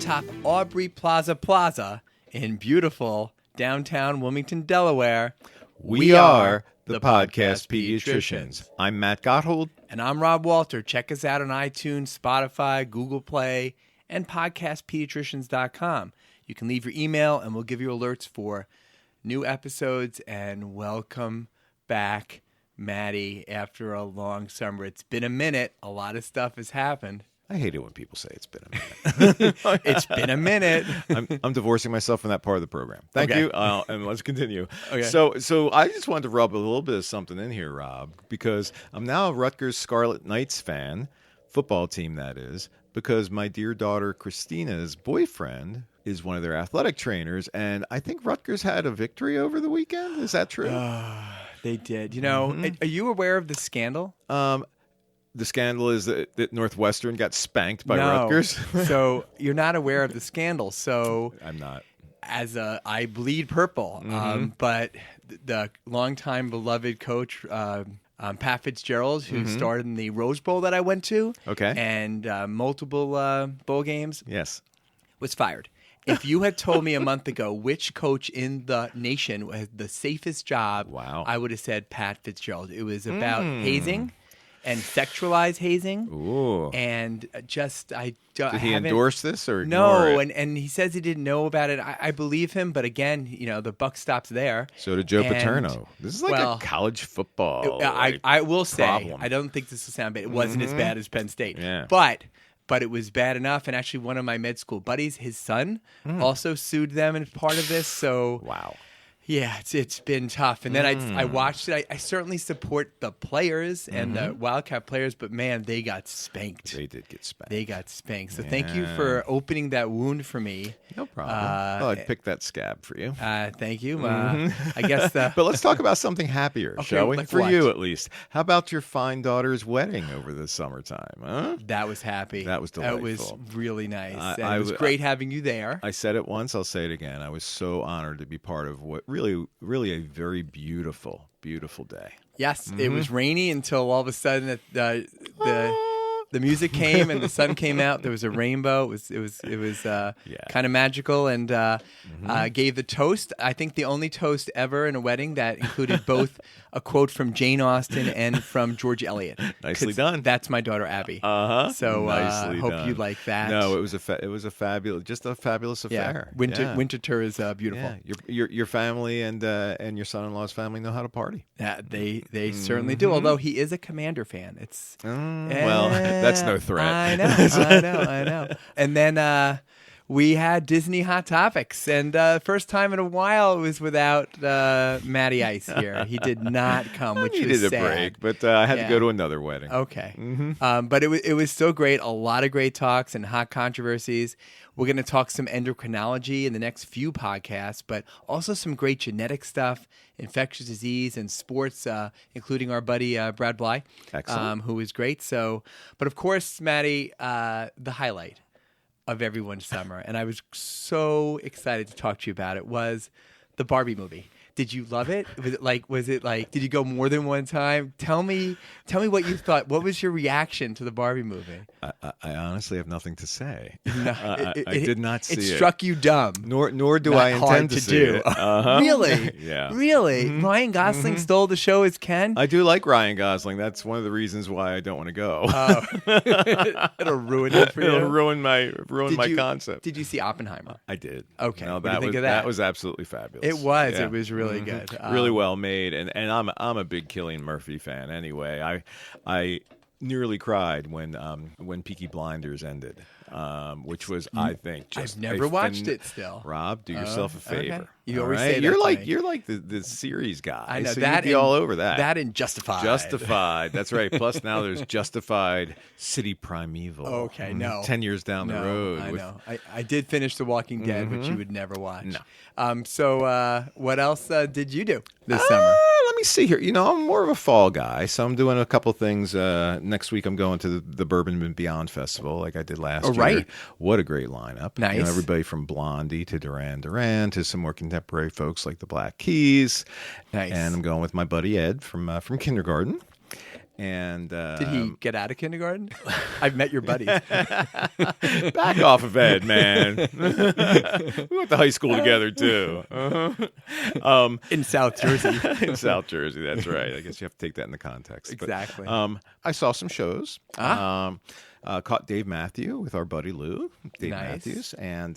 atop Aubrey Plaza in beautiful downtown Wilmington, Delaware. We are the Podcast Pediatricians. I'm Matt Gotthold. And I'm Rob Walter. Check us out on iTunes, Spotify, Google Play, and podcastpediatricians.com. You can leave your email, and we'll give you alerts for new episodes. And welcome back, Maddie, after a long summer. It's been a minute. A lot of stuff has happened. I hate it when people say it's been a minute. It's been a minute. I'm divorcing myself from that part of the program. Thank you, and let's continue. Okay. So I just wanted to rub a little bit of something in here, Rob, because I'm now a Rutgers Scarlet Knights fan, football team that is, because my dear daughter Christina's boyfriend is one of their athletic trainers, and I think Rutgers had a victory over the weekend. Is that true? They did. You know, are you aware of the scandal? The scandal is that Northwestern got spanked by No. Rutgers. So you're not aware of the scandal. So I'm not. I bleed purple. But the longtime beloved coach, Pat Fitzgerald, who starred in the Rose Bowl that I went to, and multiple bowl games, was fired. If you had told me a month ago which coach in the nation had the safest job, I would have said Pat Fitzgerald. It was about hazing. And sexualized hazing. Ooh. And just, Did he endorse this or no? ignore it? And he says he didn't know about it. I believe him, but again, you know, the buck stops there. So did Joe Paterno. This is like a college football. I will say, problem. I don't think this will sound bad. It wasn't as bad as Penn State. Yeah. But it was bad enough. And actually, one of my med school buddies, his son, also sued them as part of this. So wow. Yeah, it's been tough. And then I watched it. I certainly support the players and the Wildcat players, but man, they got spanked. They did get spanked. They got spanked. So thank you for opening that wound for me. No problem. I'd pick that scab for you. Thank you. I guess. But let's talk about something happier, shall we? Like for what? you, at least. How about your fine daughter's wedding over the summertime? Huh? That was happy. That was delightful. That was really nice. It was great having you there. I said it once. I'll say it again. I was so honored to be part of what really a very beautiful, beautiful day. Yes, it was rainy until all of a sudden the music came and the sun came out. There was a rainbow. It was kind of magical, and gave the toast. I think the only toast ever in a wedding that included both a quote from Jane Austen and from George Eliot. Nicely done. That's my daughter Abby. So hope done. you like that. No, it was a fabulous affair. Winterthur is beautiful. Yeah. Your family and your son-in-law's family know how to party. Yeah, they certainly do. Although he is a Commander fan. It's well, that's no threat. I know. And then we had Disney Hot Topics, and first time in a while it was without Matty Ice here. He did not come, which was sad. Needed a break, but I had to go to another wedding. Okay. But it was still great. A lot of great talks and hot controversies. We're going to talk some endocrinology in the next few podcasts, but also some great genetic stuff, infectious disease, and sports, including our buddy Brad Bly, who is great. So, but of course, Maddie, the highlight of everyone's summer, and I was so excited to talk to you about it, was the Barbie movie. Did you love it? Was it like did you go more than one time? Tell me what you thought. What was your reaction to the Barbie movie? I honestly have nothing to say. No, I did not see it. It struck you dumb. Nor do I intend to see it. Really? Yeah. Really? Ryan Gosling stole the show as Ken? I do like Ryan Gosling. That's one of the reasons why I don't want to go. It'll ruin it for you. It'll ruin my concept. Did you see Oppenheimer? I did. Okay. No, What do you think of that? That was absolutely fabulous. It was. Yeah. It was really good. Really well made, and I'm a big Cillian Murphy fan. Anyway, I nearly cried when Peaky Blinders ended, which was I think just I've never watched it still. Rob, do yourself a favor. Okay. You always say that you're like the series guy. I know so that. You'd be all over that. That and Justified. Justified. That's right. Plus now there's Justified City Primeval. Okay, no. 10 years down the road. I know. I did finish The Walking Dead, which you would never watch. No. So what else did you do this summer? Let me see here. You know, I'm more of a fall guy, so I'm doing a couple things. Next week I'm going to the Bourbon and Beyond Festival like I did last year. Right. What a great lineup. Nice. You know, everybody from Blondie to Duran Duran to some more contemporary folks like the Black Keys. Nice. And I'm going with my buddy Ed from kindergarten. And Did he get out of kindergarten? I've met your buddies. back off of Ed, man. We went to high school together too. In South Jersey. In South Jersey, that's right. I guess you have to take that in the context. Exactly. But, I saw some shows. Caught Dave Matthew with our buddy Lou, Dave Matthews, and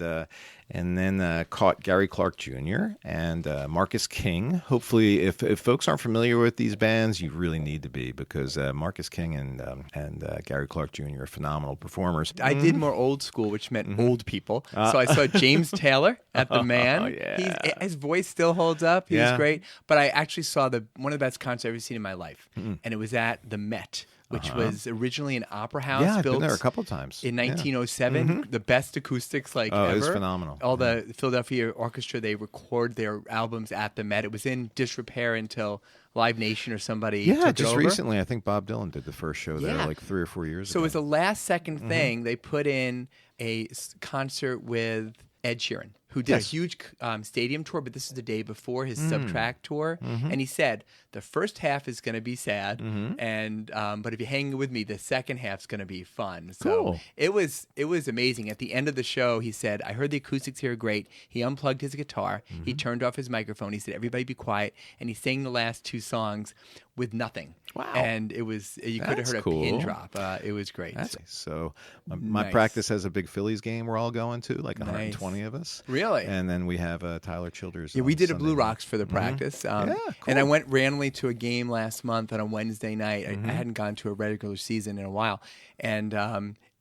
then caught Gary Clark Jr. and Marcus King. Hopefully, if folks aren't familiar with these bands, you really need to be, because Marcus King and Gary Clark Jr. are phenomenal performers. I did more old school, which meant old people. So I saw James Taylor at the Man. Oh, yeah. His voice still holds up. He's great. But I actually saw one of the best concerts I've ever seen in my life, and it was at the Met, which was originally an opera house I've built been there a couple times. in 1907. The best acoustics ever. It was phenomenal. All the Philadelphia Orchestra, they record their albums at the Met. It was in disrepair until Live Nation or somebody took it just over. recently, I think Bob Dylan did the first show there like 3 or 4 years ago. So it was a last-second thing. They put in a concert with Ed Sheeran, who did a huge stadium tour, but this is the day before his Subtract tour. And he said, the first half is going to be sad, and but if you hang with me, the second half's going to be fun. So it was amazing. At the end of the show, he said, I heard the acoustics here are great. He unplugged his guitar. He turned off his microphone. He said, everybody be quiet. And he sang the last 2 songs with nothing. Wow. And it was, you could have heard a pin drop. It was great. So my practice has a big Phillies game we're all going to, like 120 of us. Really? And then we have Tyler Childers. Yeah, we did Sunday a Blue night. Rocks for the practice. Cool. And I went randomly to a game last month on a Wednesday night. I hadn't gone to a regular season in a while. And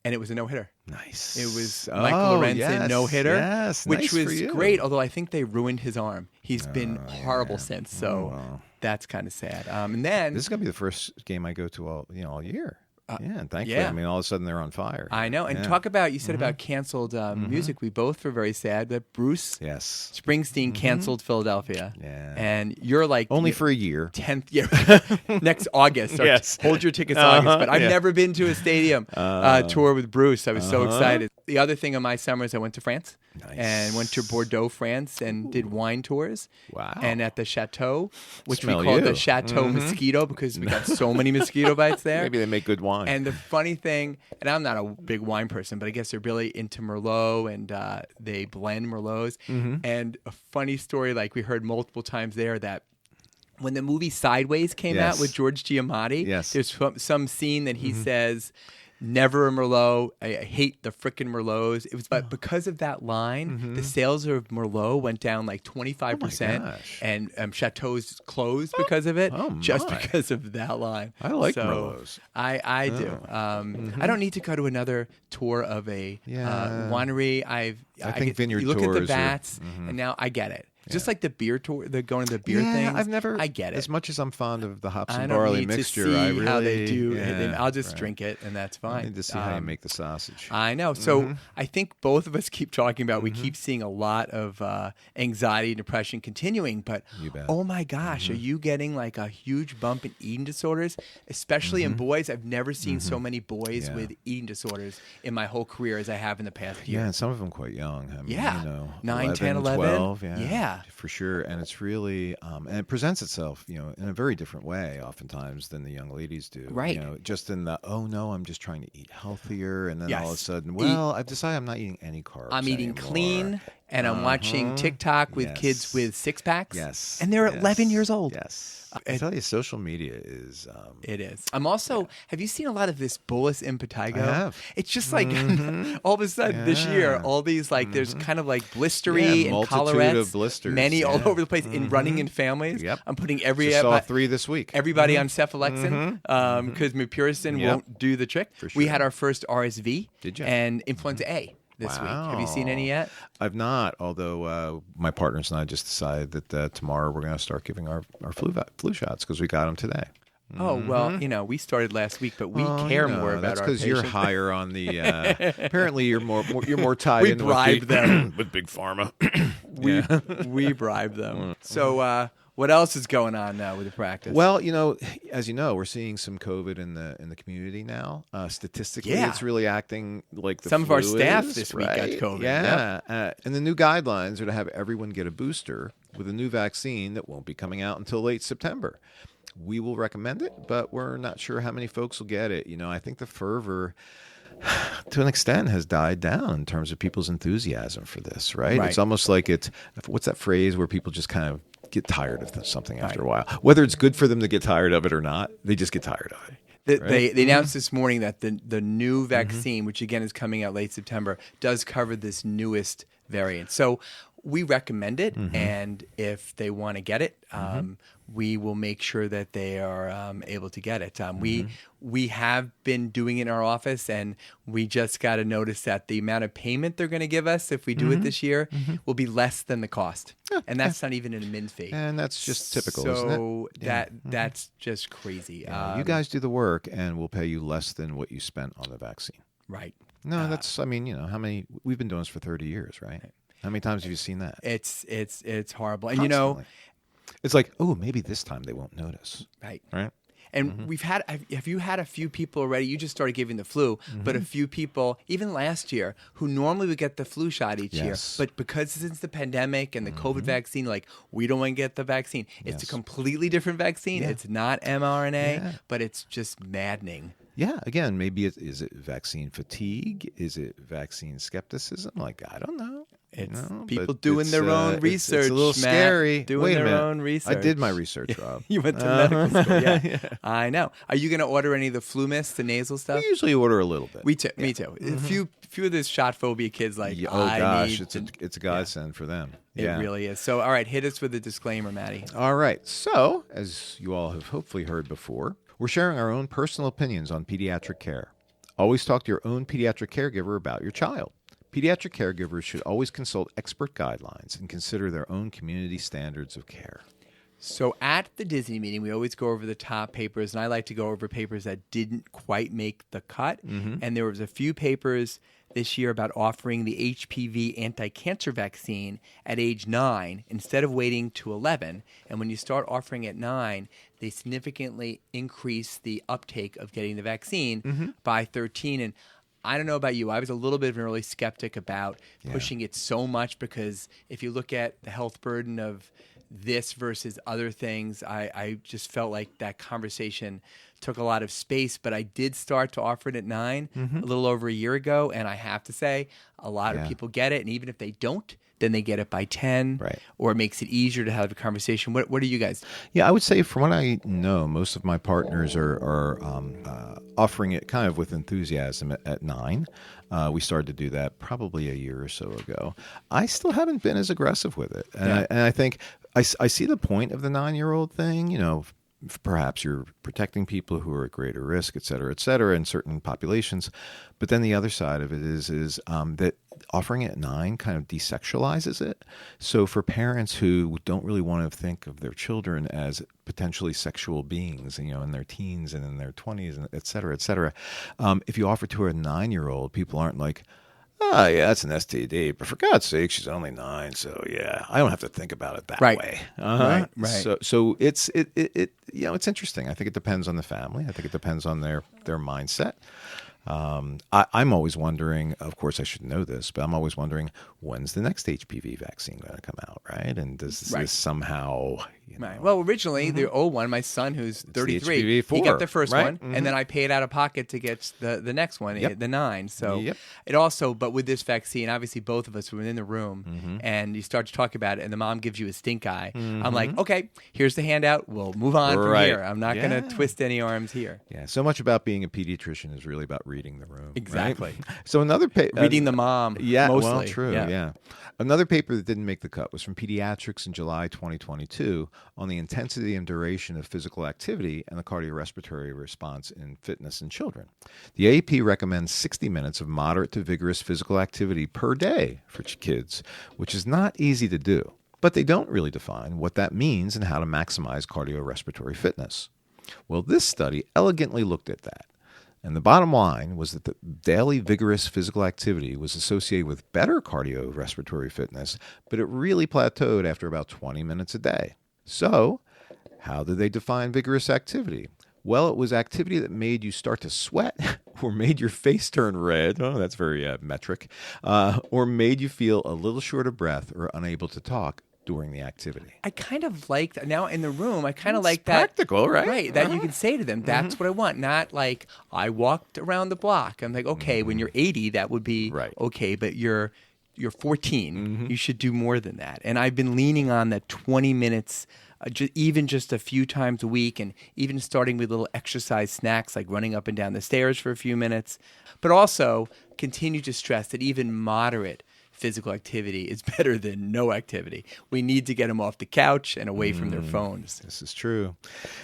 it was a no-hitter. Nice. It was Michael Lorenzen no-hitter, yes, which nice was great, although I think they ruined his arm. He's been horrible since, so that's kind of sad. And then this is going to be the first game I go to all year. And thankfully, yeah. I mean, all of a sudden they're on fire. I know. And talk about, you said about canceled music. We both were very sad that Bruce Springsteen canceled Philadelphia. Yeah. And you're like... Only for a year. 10th year. Next August. Yes. Hold your tickets August. But I've never been to a stadium tour with Bruce. I was so excited. The other thing of my summer is I went to France. Nice. And went to Bordeaux, France, and did wine tours. Wow. And at the Chateau, which Smell we call you. the Chateau Mosquito, because we got so many mosquito bites there. Maybe they make good wine. And the funny thing, and I'm not a big wine person, but I guess they're really into Merlot, and they blend Merlots. And a funny story, like we heard multiple times there, that when the movie Sideways came out with George Giamatti, there's some scene that he says, never a Merlot. I hate the frickin' Merlots. It was, but because of that line, the sales of Merlot went down like 25%, and Chateau's closed because of it, just because of that line. I like Merlots. I do. I don't need to go to another tour of a winery. I think vineyard you look at the tours vats, and now I get it. Just like the beer tour, the going to the beer thing. I've never. I get it. As much as I'm fond of the hops I and don't barley need mixture, to see I really how they do. Yeah, I'll just drink it, and that's fine. I need to see how you make the sausage. I know. So I think both of us keep talking about. We keep seeing a lot of anxiety and depression continuing. But oh my gosh, are you getting like a huge bump in eating disorders, especially in boys? I've never seen so many boys with eating disorders in my whole career as I have in the past year. Yeah, and some of them quite young. I mean, 9, 10, 11. 12, yeah, for sure. And it's really, and it presents itself, in a very different way, oftentimes than the young ladies do. Right. Just in the no, I'm just trying to eat healthier, and then all of a sudden, I've decided I'm not eating any carbs. I'm eating anymore. clean, and I'm watching TikTok with kids with 6-packs. Yes, and they're 11 years old. Yes. I tell you, social media is... it is. I'm also... Have you seen a lot of this bullous impetigo? I have. It's just like, all of a sudden this year, all these like, there's kind of like blistery and collarettes. Of blisters. Many all over the place in running in families. Yep. I'm putting Just saw 3 this week. everybody on cephalexin because mupirocin won't do the trick. For sure. We had our first RSV. Did you? And influenza A. This week. Have you seen any yet? I've not, although my partners and I just decided that tomorrow we're going to start giving our flu shots because we got them today. Oh, well, we started last week, but we care more about that's our because you're patients. higher on the. Apparently, you're more tied We in bribe them. with big pharma. We bribe them. So, what else is going on now with the practice? Well, as you know, we're seeing some COVID in the community now. Statistically, it's really acting like the some of our flu staff is, this week right? got COVID. Yeah, and the new guidelines are to have everyone get a booster with a new vaccine that won't be coming out until late September. we will recommend it, but we're not sure how many folks will get it. I think the fervor, to an extent, has died down in terms of people's enthusiasm for this, right? It's almost like what's that phrase where people just kind of get tired of something after a while? Whether it's good for them to get tired of it or not, they just get tired of it. They announced this morning that the new vaccine, which again is coming out late September, does cover this newest variant. So we recommend it, and if they want to get it, we will make sure that they are able to get it. We have been doing it in our office, and we just got a notice that the amount of payment they're going to give us if we do it this year will be less than the cost, and that's not even an admin fee. And that's just typical, so isn't it? So that's just crazy. You guys do the work, and we'll pay you less than what you spent on the vaccine. Right. No, how many? We've been doing this for 30 years, right? How many times have you seen that? It's horrible, and Constantly. It's like, oh, maybe this time they won't notice. Right. And have you had a few people already? You just started giving the flu, but a few people, even last year, who normally would get the flu shot each year, but because since the pandemic and the COVID vaccine, we don't want to get the vaccine. It's a completely different vaccine. Yeah. It's not mRNA, but it's just maddening. Yeah, again, maybe is it vaccine fatigue? Is it vaccine skepticism? I don't know. It's people doing their own research. It's a little scary. Doing Wait a their minute. own research. I did my research, Rob. You went to medical school. Yeah, I know. Are you going to order any of the flu mist, the nasal stuff? We usually order a little bit. Me too. A few of those shot phobia kids it's a godsend for them. It really is. So, all right, hit us with a disclaimer, Maddie. All right. So, as you all have hopefully heard before, we're sharing our own personal opinions on pediatric care. Always talk to your own pediatric caregiver about your child. Pediatric caregivers should always consult expert guidelines and consider their own community standards of care. So at the Disney meeting, we always go over the top papers, and I like to go over papers that didn't quite make the cut. And there was a few papers this year about offering the HPV anti-cancer vaccine at age 9 instead of waiting to 11. And when you start offering at 9, they significantly increase the uptake of getting the vaccine by 13. And I don't know about you. I was a little bit of an early skeptic about pushing it so much because if you look at the health burden of this versus other things, I just felt like that conversation took a lot of space. But I did start to offer it at 9 a little over a year ago, and I have to say a lot of people get it. And even if they don't, then they get it by 10, or it makes it easier to have a conversation. What do you guys? Yeah, I would say from what I know, most of my partners are offering it kind of with enthusiasm at 9. We started to do that probably a year or so ago. I still haven't been as aggressive with it. And I think I see the point of the 9-year-old thing, perhaps you're protecting people who are at greater risk, et cetera, in certain populations. But then the other side of it is that offering it at 9 kind of desexualizes it. So for parents who don't really want to think of their children as potentially sexual beings, in their teens and in their 20s, et cetera, if you offer to a 9-year-old, people aren't like, oh, yeah, that's an STD. But for God's sake, she's only 9, so yeah, I don't have to think about it that way. Right. So it's it's interesting. I think it depends on the family. I think it depends on their mindset. I'm always wondering, of course I should know this, but I'm always wondering, when's the next HPV vaccine going to come out, right? And does this somehow... Right. Well, originally, the old one, my son, who's 33, he got the first one, and then I paid out of pocket to get the next one, the 9. So it also, but with this vaccine, obviously both of us were in the room, and you start to talk about it, and the mom gives you a stink eye. I'm like, okay, here's the handout. We'll move on from here. I'm not going to twist any arms here. Yeah, so much about being a pediatrician is really about reading the room. Exactly. Right? So another reading the mom. Yeah, mostly. Well, true. Yeah. Another paper that didn't make the cut was from Pediatrics in July 2022 on the intensity and duration of physical activity and the cardiorespiratory response in fitness in children. The AAP recommends 60 minutes of moderate to vigorous physical activity per day for kids, which is not easy to do. But they don't really define what that means and how to maximize cardiorespiratory fitness. Well, this study elegantly looked at that. And the bottom line was that the daily vigorous physical activity was associated with better cardiorespiratory fitness, but it really plateaued after about 20 minutes a day. So, how did they define vigorous activity? Well, it was activity that made you start to sweat or made your face turn red. Oh, that's very metric. Or made you feel a little short of breath or unable to talk during the activity. I kind of like that. Now in the room, I kind of It's like that. practical, right? Right. That you can say to them, that's what I want. Not like, I walked around the block. I'm like, okay, when you're 80, that would be okay, but you're 14. You should do more than that. And I've been leaning on that 20 minutes, even just a few times a week, and even starting with little exercise snacks like running up and down the stairs for a few minutes. But also continue to stress that even moderate physical activity is better than no activity. We need to get them off the couch and away from their phones. This is true.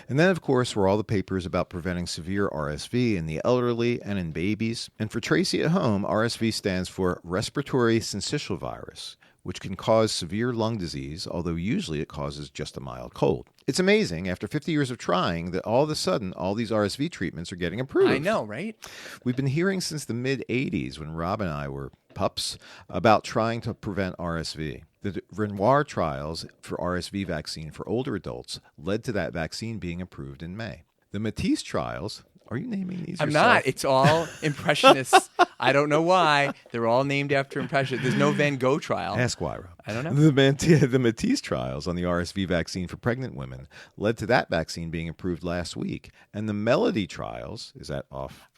And then, of course, were all the papers about preventing severe RSV in the elderly and in babies. And for Tracy at home, RSV stands for respiratory syncytial virus, which can cause severe lung disease, although usually it causes just a mild cold. It's amazing, after 50 years of trying, that all of a sudden, all these RSV treatments are getting approved. I know, right? We've been hearing since the mid-'80s, when Rob and I were pups, about trying to prevent RSV. The Renoir trials for RSV vaccine for older adults led to that vaccine being approved in May. The Matisse trials... Are you naming these I'm yourself? not. It's all impressionists. I don't know why. They're all named after impressionists. There's no Van Gogh trial. Ask why, Rob. I don't know. The Matisse trials on the RSV vaccine for pregnant women led to that vaccine being approved last week. And the Melody trials, is that off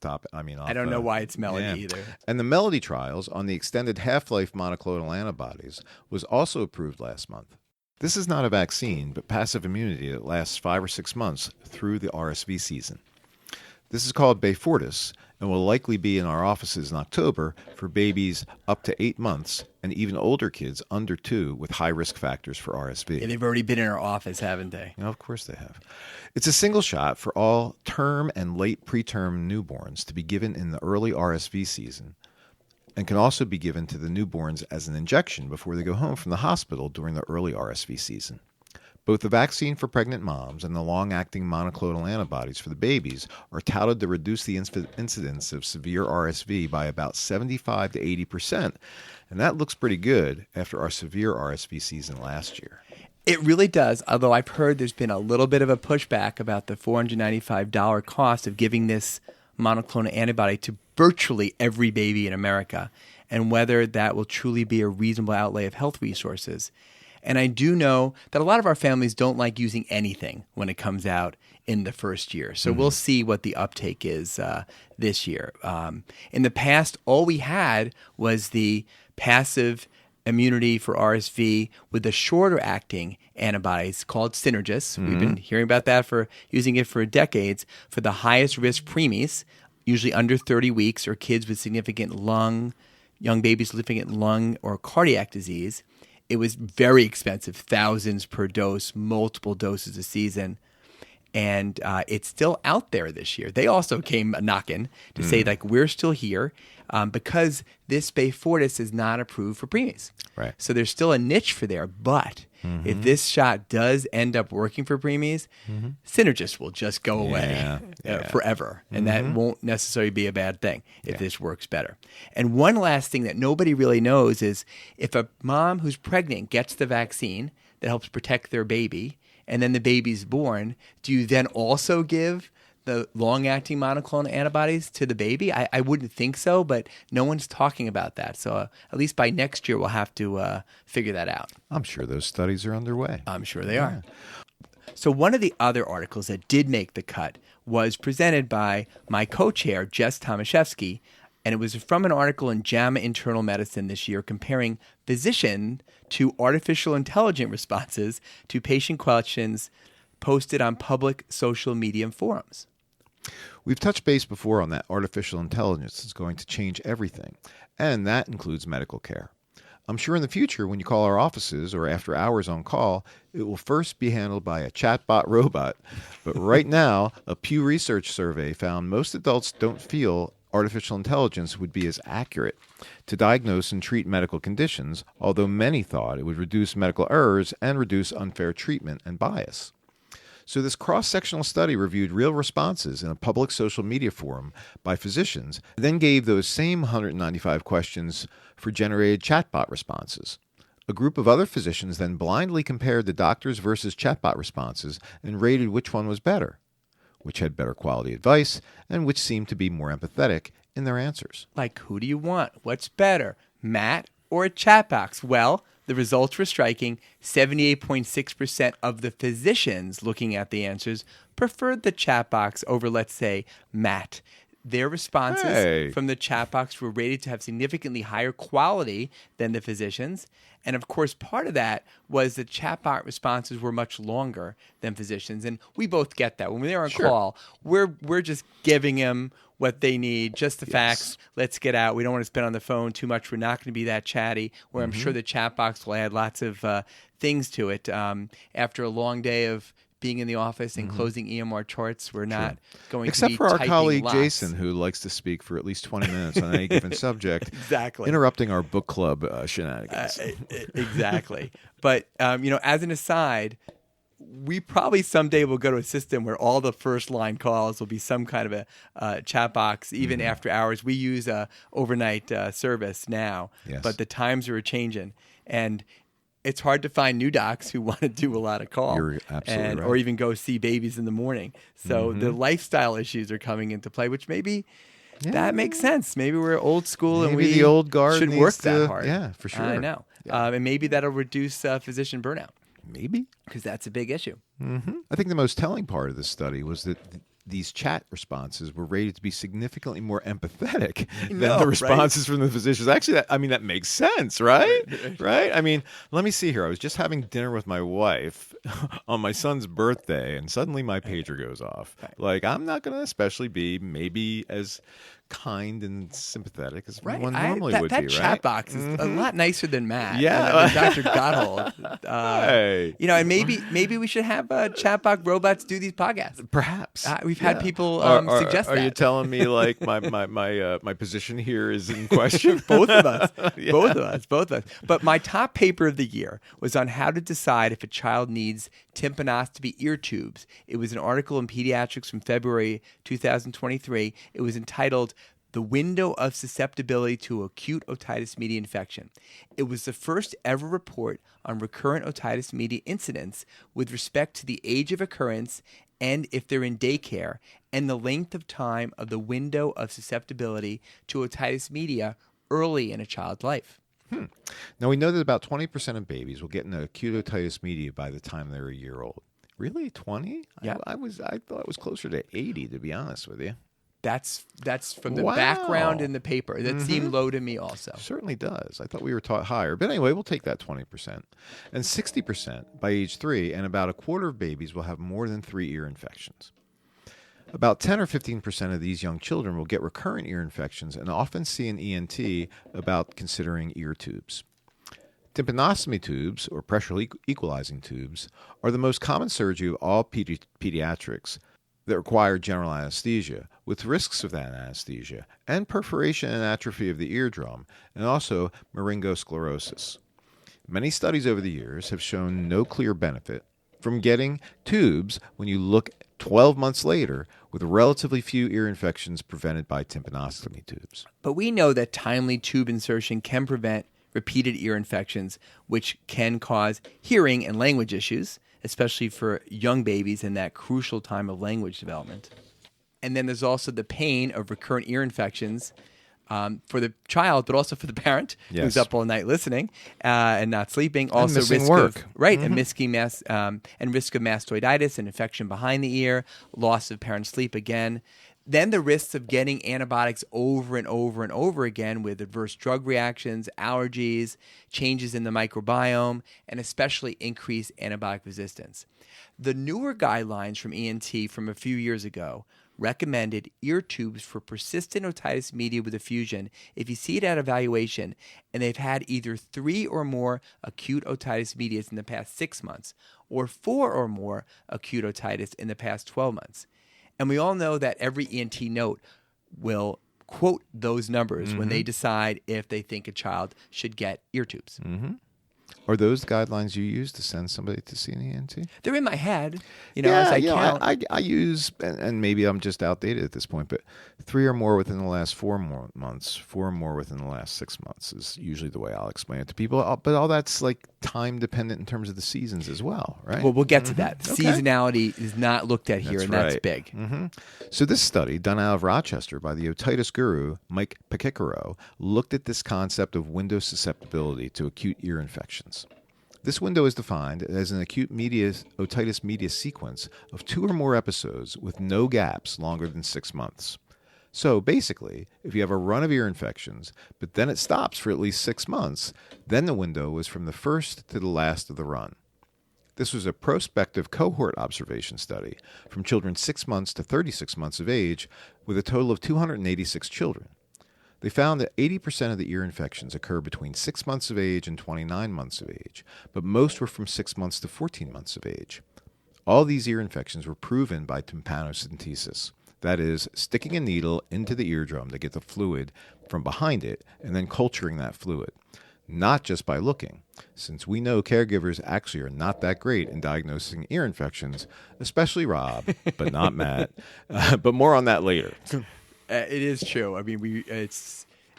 top? I don't know why it's Melody either. And the Melody trials on the extended half-life monoclonal antibodies was also approved last month. This is not a vaccine, but passive immunity that lasts 5 or 6 months through the RSV season. This is called Beyfortus and will likely be in our offices in October for babies up to 8 months and even older kids under 2 with high risk factors for RSV. Yeah, they've already been in our office, haven't they? Of course they have. It's a single shot for all term and late preterm newborns to be given in the early RSV season, and can also be given to the newborns as an injection before they go home from the hospital during the early RSV season. Both the vaccine for pregnant moms and the long-acting monoclonal antibodies for the babies are touted to reduce the incidence of severe RSV by about 75 to 80%, and that looks pretty good after our severe RSV season last year. It really does, although I've heard there's been a little bit of a pushback about the $495 cost of giving this monoclonal antibody to virtually every baby in America, and whether that will truly be a reasonable outlay of health resources. And I do know that a lot of our families don't like using anything when it comes out in the first year. So we'll see what the uptake is this year. In the past, all we had was the passive immunity for RSV with the shorter acting antibodies called Synergis. We've been hearing about that using it for decades for the highest risk preemies, usually under 30 weeks, or kids with significant young babies with significant lung or cardiac disease. It was very expensive, thousands per dose, multiple doses a season. And it's still out there this year. They also came knocking to say, like, we're still here because this Beyfortus is not approved for preemies. Right. So there's still a niche for there. But if this shot does end up working for preemies, Synergis will just go away forever. And that won't necessarily be a bad thing if this works better. And one last thing that nobody really knows is if a mom who's pregnant gets the vaccine that helps protect their baby, and then the baby's born, do you then also give the long-acting monoclonal antibodies to the baby? I wouldn't think so, but no one's talking about that. So at least by next year, we'll have to figure that out. I'm sure those studies are underway. I'm sure they are. So one of the other articles that did make the cut was presented by my co-chair, Jess Tomaszewski, and it was from an article in JAMA Internal Medicine this year comparing physician to artificial intelligence responses to patient questions posted on public social media forums. We've touched base before on that artificial intelligence is going to change everything, and that includes medical care. I'm sure in the future, when you call our offices or after hours on call, it will first be handled by a chatbot robot. But right now, a Pew Research survey found most adults don't feel artificial intelligence would be as accurate to diagnose and treat medical conditions, although many thought it would reduce medical errors and reduce unfair treatment and bias. So this cross-sectional study reviewed real responses in a public social media forum by physicians, then gave those same 195 questions for generated chatbot responses. A group of other physicians then blindly compared the doctors versus chatbot responses and rated which one was better, which had better quality advice, and which seemed to be more empathetic in their answers. Like, who do you want? What's better, Matt or a chat box? Well, The results were striking. 78.6% of the physicians looking at the answers preferred the chat box over, let's say, Matt. Their responses from the chat box were rated to have significantly higher quality than the physicians. And of course, part of that was the chatbot responses were much longer than physicians. And we both get that. When they're on call, we're just giving them what they need, just the facts. Let's get out. We don't want to spend on the phone too much. We're not going to be that chatty, where I'm sure the chat box will add lots of things to it. After a long day of being in the office and closing EMR charts, we're not going Except to be for our colleague lots. Jason, who likes to speak for at least 20 minutes on any given subject. Exactly. Interrupting our book club shenanigans. Exactly. But, as an aside, we probably someday will go to a system where all the first line calls will be some kind of a chat box, even after hours. We use a overnight service now, but the times are changing. And it's hard to find new docs who want to do a lot of calls. You're absolutely right. Or even go see babies in the morning. So the lifestyle issues are coming into play, which maybe that makes sense. Maybe we're old school and we the old guard should work that hard. Yeah, for sure. I know. Yeah. And maybe that'll reduce physician burnout. Maybe. Because that's a big issue. I think the most telling part of this study was that these chat responses were rated to be significantly more empathetic than the responses from the physicians. Actually, that makes sense, right? Right? I mean, let me see here. I was just having dinner with my wife on my son's birthday, and suddenly my pager goes off. Like, I'm not going to especially be maybe as kind and sympathetic as one normally would be, right? That chat box is a lot nicer than Matt. Yeah. Dr. Gotthold. And maybe we should have chat box robots do these podcasts. Perhaps. We've had people suggest that. Are you telling me like my position here is in question? Both of us. Both of us. But my top paper of the year was on how to decide if a child needs tympanostomy ear tubes. It was an article in Pediatrics from February 2023. It was entitled "The Window of Susceptibility to Acute Otitis Media Infection." It was the first ever report on recurrent otitis media incidents with respect to the age of occurrence and if they're in daycare, and the length of time of the window of susceptibility to otitis media early in a child's life. Now, we know that about 20% of babies will get an acute otitis media by the time they're a year old. Really? 20? Yeah. I thought it was closer to 80, to be honest with you. That's from the background in the paper. That seemed low to me also. Certainly does. I thought we were taught higher. But anyway, we'll take that 20%. And 60% by age 3, and about a quarter of babies will have more than 3 ear infections. About 10 or 15% of these young children will get recurrent ear infections and often see an ENT about considering ear tubes. Tympanostomy tubes, or pressure equalizing tubes, are the most common surgery of all pediatrics that require general anesthesia, with risks of that anesthesia, and perforation and atrophy of the eardrum, and also laryngosclerosis. Many studies over the years have shown no clear benefit from getting tubes when you look 12 months later with relatively few ear infections prevented by tympanostomy tubes. But we know that timely tube insertion can prevent repeated ear infections, which can cause hearing and language issues, especially for young babies in that crucial time of language development. And then there's also the pain of recurrent ear infections for the child, but also for the parent who's up all night listening and not sleeping. Also, and risk work. and risk of mastoiditis and infection behind the ear, loss of parent sleep again. Then the risks of getting antibiotics over and over and over again with adverse drug reactions, allergies, changes in the microbiome, and especially increased antibiotic resistance. The newer guidelines from ENT from a few years ago recommended ear tubes for persistent otitis media with effusion if you see it at evaluation and they've had either 3 or more acute otitis medias in the past 6 months or 4 or more acute otitis in the past 12 months. And we all know that every ENT note will quote those numbers when they decide if they think a child should get ear tubes. Are those guidelines you use to send somebody to see an ENT? They're in my head, as I count. I use, and maybe I'm just outdated at this point, but 3 or more within the last 4 months, 4 or more within the last 6 months is usually the way I'll explain it to people. But all that's like time dependent in terms of the seasons as well, right? Well, we'll get to that. Okay. Seasonality is not looked at here, and that's big. So this study, done out of Rochester by the otitis guru, Mike Pekicaro, looked at this concept of window susceptibility to acute ear infections. This window is defined as an acute otitis media sequence of 2 or more episodes with no gaps longer than 6 months. So basically, if you have a run of ear infections, but then it stops for at least 6 months, then the window was from the first to the last of the run. This was a prospective cohort observation study from children 6 months to 36 months of age with a total of 286 children. They found that 80% of the ear infections occur between 6 months of age and 29 months of age, but most were from 6 months to 14 months of age. All these ear infections were proven by tympanostomy. That is, sticking a needle into the eardrum to get the fluid from behind it and then culturing that fluid. Not just by looking, since we know caregivers actually are not that great in diagnosing ear infections, especially Rob, but not Matt. But more on that later. It is true. I mean,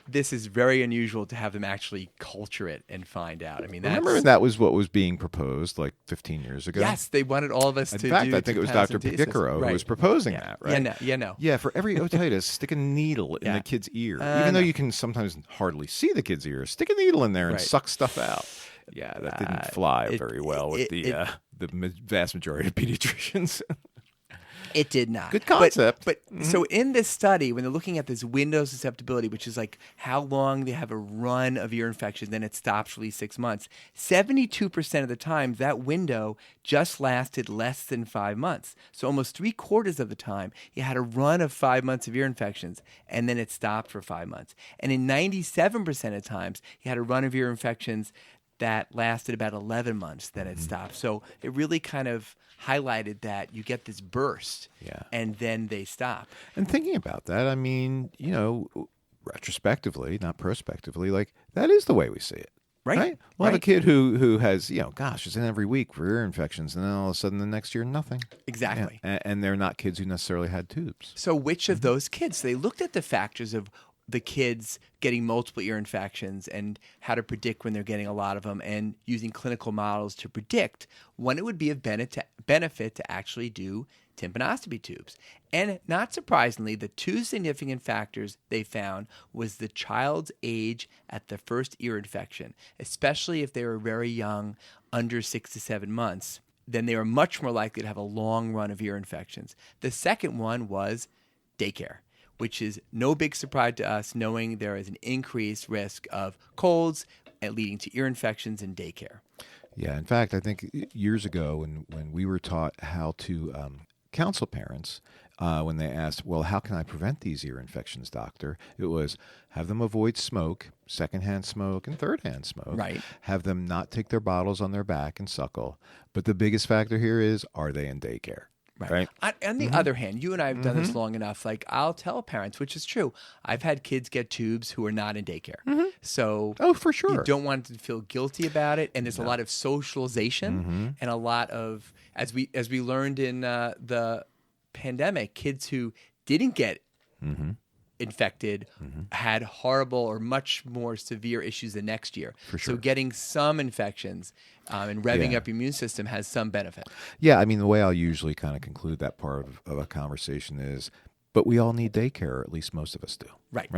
this is very unusual to have them actually culture it and find out. I mean, remember that was what was being proposed like 15 years ago? Yes, they wanted all of us to do. In fact, I think it was Dr. Pekicaro who was proposing that, right? Yeah, for every otitis, stick a needle in the kid's ear. Even though you can sometimes hardly see the kid's ear, stick a needle in there and suck stuff out. Yeah, that didn't fly very well with the vast majority of pediatricians. It did not. Good concept. But so in this study, when they're looking at this window susceptibility, which is like how long they have a run of ear infection, then it stops for at least 6 months, 72% of the time, that window just lasted less than 5 months. So almost 3/4 of the time, you had a run of 5 months of ear infections, and then it stopped for 5 months. And in 97% of times, you had a run of ear infections that lasted about 11 months, then it stopped. So it really kind of highlighted that you get this burst and then they stop. And thinking about that, I mean, retrospectively, not prospectively, like that is the way we see it. Right? We'll have a kid who has, is in every week for ear infections, and then all of a sudden the next year, nothing. Exactly. Yeah. And they're not kids who necessarily had tubes. So which of those kids? They looked at the factors of the kids getting multiple ear infections and how to predict when they're getting a lot of them, and using clinical models to predict when it would be of benefit to actually do tympanostomy tubes. And not surprisingly, the 2 significant factors they found was the child's age at the first ear infection, especially if they were very young, under 6 to 7 months. Then they were much more likely to have a long run of ear infections. The second one was daycare, which is no big surprise to us, knowing there is an increased risk of colds leading to ear infections in daycare. Yeah, in fact, I think years ago when we were taught how to counsel parents, when they asked, well, how can I prevent these ear infections, doctor? It was have them avoid smoke, secondhand smoke, and thirdhand smoke. Right. Have them not take their bottles on their back and suckle. But the biggest factor here is, are they in daycare? Right. On the other hand, you and I have done this long enough. Like, I'll tell parents, which is true, I've had kids get tubes who are not in daycare. So, for sure, you don't want to feel guilty about it. And there's a lot of socialization and a lot of, as we learned in the pandemic, kids who didn't get infected had horrible or much more severe issues the next year. For sure. So getting some infections and revving up your immune system has some benefit. Yeah, I mean, the way I'll usually kind of conclude that part of a conversation is, but we all need daycare, or at least most of us do. Right.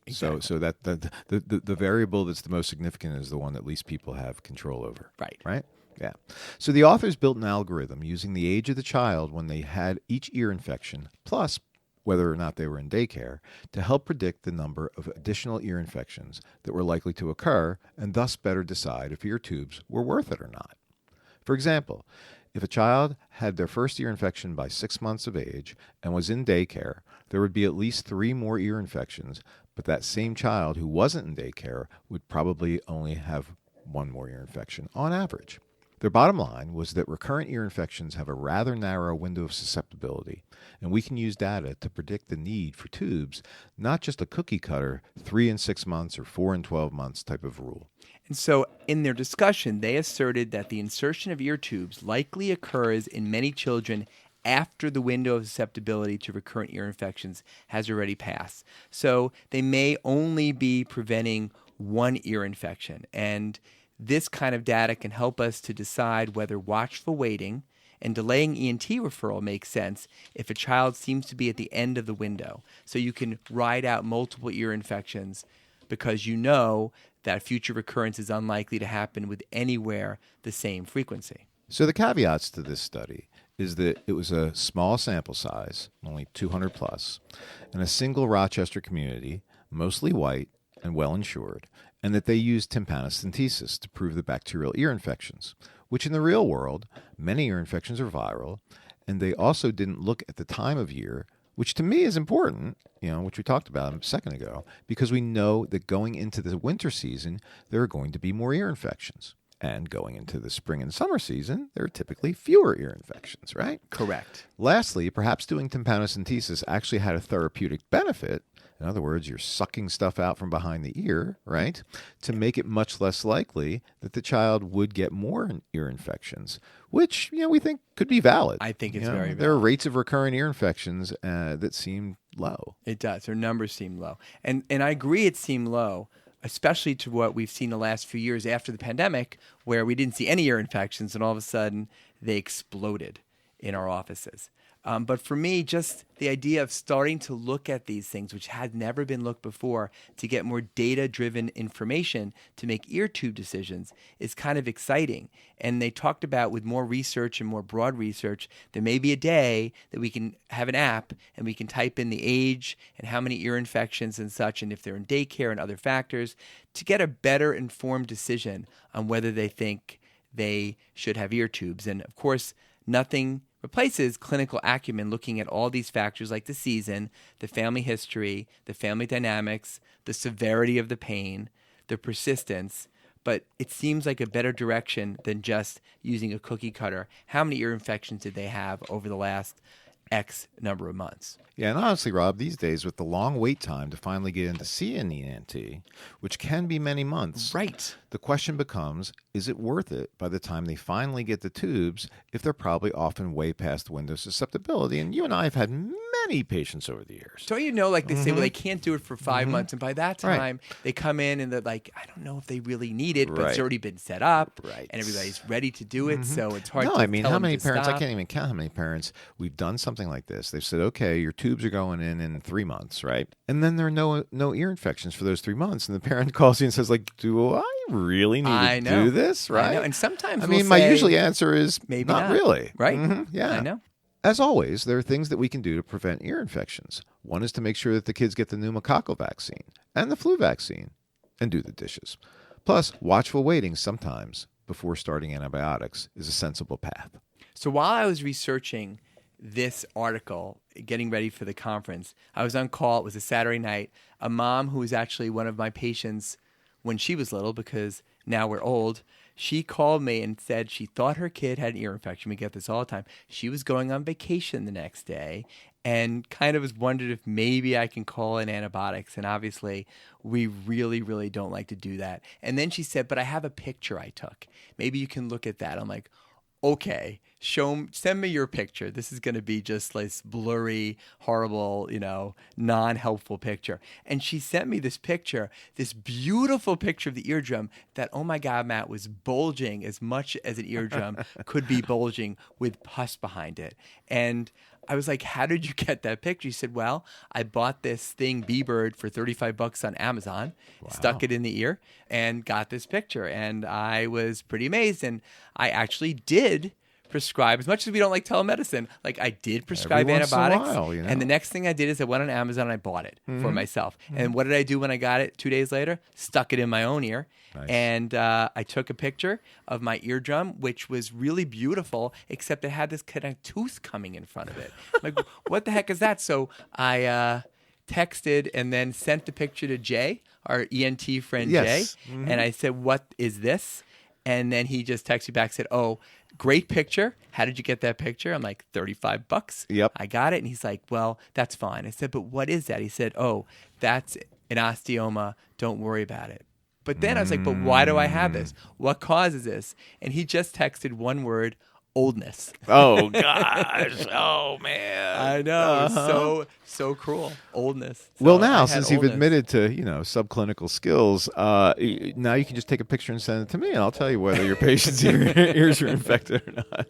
Exactly. So that the variable that's the most significant is the one that least people have control over. Right? Yeah. So the authors built an algorithm using the age of the child when they had each ear infection, plus whether or not they were in daycare, to help predict the number of additional ear infections that were likely to occur, and thus better decide if ear tubes were worth it or not. For example, if a child had their first ear infection by 6 months of age and was in daycare, there would be at least 3 more ear infections, but that same child who wasn't in daycare would probably only have 1 more ear infection on average. Their bottom line was that recurrent ear infections have a rather narrow window of susceptibility, and we can use data to predict the need for tubes, not just a cookie cutter 3 and 6 months or 4 and 12 months type of rule. And so in their discussion, they asserted that the insertion of ear tubes likely occurs in many children after the window of susceptibility to recurrent ear infections has already passed. So they may only be preventing 1 ear infection, and this kind of data can help us to decide whether watchful waiting and delaying ENT referral makes sense if a child seems to be at the end of the window. So you can ride out multiple ear infections because you know that future recurrence is unlikely to happen with anywhere the same frequency. So the caveats to this study is that it was a small sample size, only 200 plus, in a single Rochester community, mostly white and well insured, and that they used tympanostomy to prove the bacterial ear infections, which in the real world, many ear infections are viral, and they also didn't look at the time of year, which to me is important, which we talked about a second ago, because we know that going into the winter season, there are going to be more ear infections. And going into the spring and summer season, there are typically fewer ear infections, right? Correct. Lastly, perhaps doing tympanostomy actually had a therapeutic benefit. In other words, you're sucking stuff out from behind the ear, right? To make it much less likely that the child would get more ear infections, which, we think could be valid. I think it's very valid. There are rates of recurrent ear infections that seem low. It does. Their numbers seem low. And I agree it seemed low, especially to what we've seen the last few years after the pandemic, where we didn't see any ear infections and all of a sudden they exploded in our offices. But for me, just the idea of starting to look at these things, which had never been looked before, to get more data-driven information to make ear tube decisions is kind of exciting. And they talked about with more research and more broad research, there may be a day that we can have an app and we can type in the age and how many ear infections and such, and if they're in daycare and other factors, to get a better informed decision on whether they think they should have ear tubes. And of course, nothing replaces clinical acumen looking at all these factors like the season, the family history, the family dynamics, the severity of the pain, the persistence. But it seems like a better direction than just using a cookie cutter. How many ear infections did they have over the last X number of months? Yeah, and honestly, Rob, these days with the long wait time to finally get in to see an ENT, which can be many months, right? The question becomes, is it worth it by the time they finally get the tubes if they're probably often way past the window of susceptibility? And you and I have had many patients over the years. Don't you know, like they say, well, they can't do it for 5 months. And by that time, they come in and they're like, I don't know if they really need it, but it's already been set up. Right. And everybody's ready to do it. So it's hard to how many to parents, stop. I can't even count how many parents, we've done something like this. They've said, okay, your tubes are going in 3 months, right? And then there are no ear infections for those 3 months. And the parent calls you and says, like, do I really need to do this, right? I know. And sometimes my usually answer is maybe not really. Right? Yeah. I know. As always, there are things that we can do to prevent ear infections. One is to make sure that the kids get the pneumococcal vaccine and the flu vaccine and do the dishes. Plus, watchful waiting sometimes before starting antibiotics is a sensible path. So while I was researching this article, getting ready for the conference, I was on call. It was a Saturday night. A mom who was actually one of my patients when she was little, because now we're old, she called me and said she thought her kid had an ear infection. We get this all the time. She was going on vacation the next day and kind of was wondered if maybe I can call in antibiotics. And obviously, we really, really don't like to do that. And then she said, but I have a picture I took. Maybe you can look at that. I'm like, okay, send me your picture. This is going to be just like this blurry, horrible, non-helpful picture. And she sent me this picture, this beautiful picture of the eardrum that, oh my God, Matt, was bulging as much as an eardrum could be bulging with pus behind it. And I was like, how did you get that picture? He said, well, I bought this thing, B-Bird, for $35 on Amazon, stuck it in the ear, and got this picture. And I was pretty amazed. And I actually did prescribe, as much as we don't like telemedicine, like I did prescribe antibiotics. And the next thing I did is I went on Amazon and I bought it for myself. And what did I do when I got it 2 days later? Stuck it in my own ear. Nice. And I took a picture of my eardrum, which was really beautiful, except it had this kind of tooth coming in front of it. Like, what the heck is that? So I texted and then sent the picture to Jay, our ENT friend Jay. And I said, what is this? And then he just texted back, said, oh, great picture. How did you get that picture? I'm like, $35. Yep. I got it. And he's like, well, that's fine. I said, but what is that? He said, oh, that's an osteoma. Don't worry about it. But then I was like, but why do I have this? What causes this? And he just texted one word, oldness. Oh gosh. Oh man. I know. So cruel. Oldness. So Well, now I had since you've oldness. admitted to subclinical skills, now you can just take a picture and send it to me, and I'll tell you whether your patient's ears are infected or not.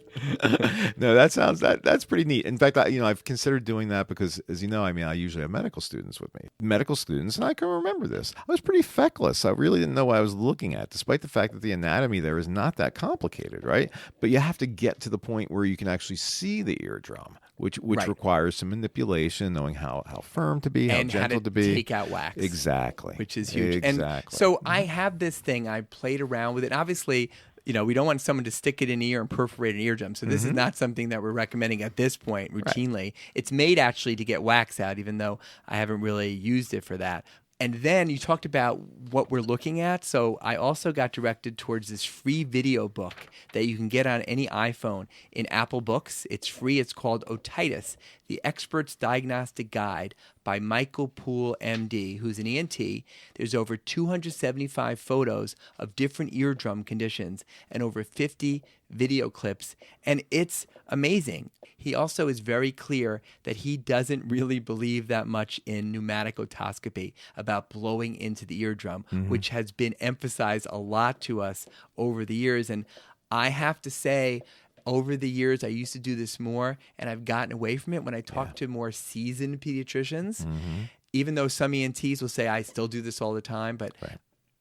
No, that's pretty neat. In fact, I've considered doing that because, as you know, I usually have medical students with me. Medical students, and I can remember this. I was pretty feckless. I really didn't know what I was looking at, despite the fact that the anatomy there is not that complicated, right? But you have to get to the point where you can actually see the eardrum, which Right. requires some manipulation, knowing how firm to be, how and gentle how to be. take out wax. Exactly. Which is huge. Exactly. And so I have this thing. I played around with it. Obviously, we don't want someone to stick it in the ear and perforate an eardrum. So this is not something that we're recommending at this point routinely. Right. It's made actually to get wax out, even though I haven't really used it for that. And then you talked about what we're looking at. So I also got directed towards this free video book that you can get on any iPhone in Apple Books. It's free. It's called Otitis, The Expert's Diagnostic Guide by Michael Poole, MD, who's an ENT. There's over 275 photos of different eardrum conditions and over 50 video clips. And it's amazing. He also is very clear that he doesn't really believe that much in pneumatic otoscopy, about blowing into the eardrum, which has been emphasized a lot to us over the years. And I have to say, over the years, I used to do this more, and I've gotten away from it when I talk to more seasoned pediatricians. Even though some ENTs will say, I still do this all the time, but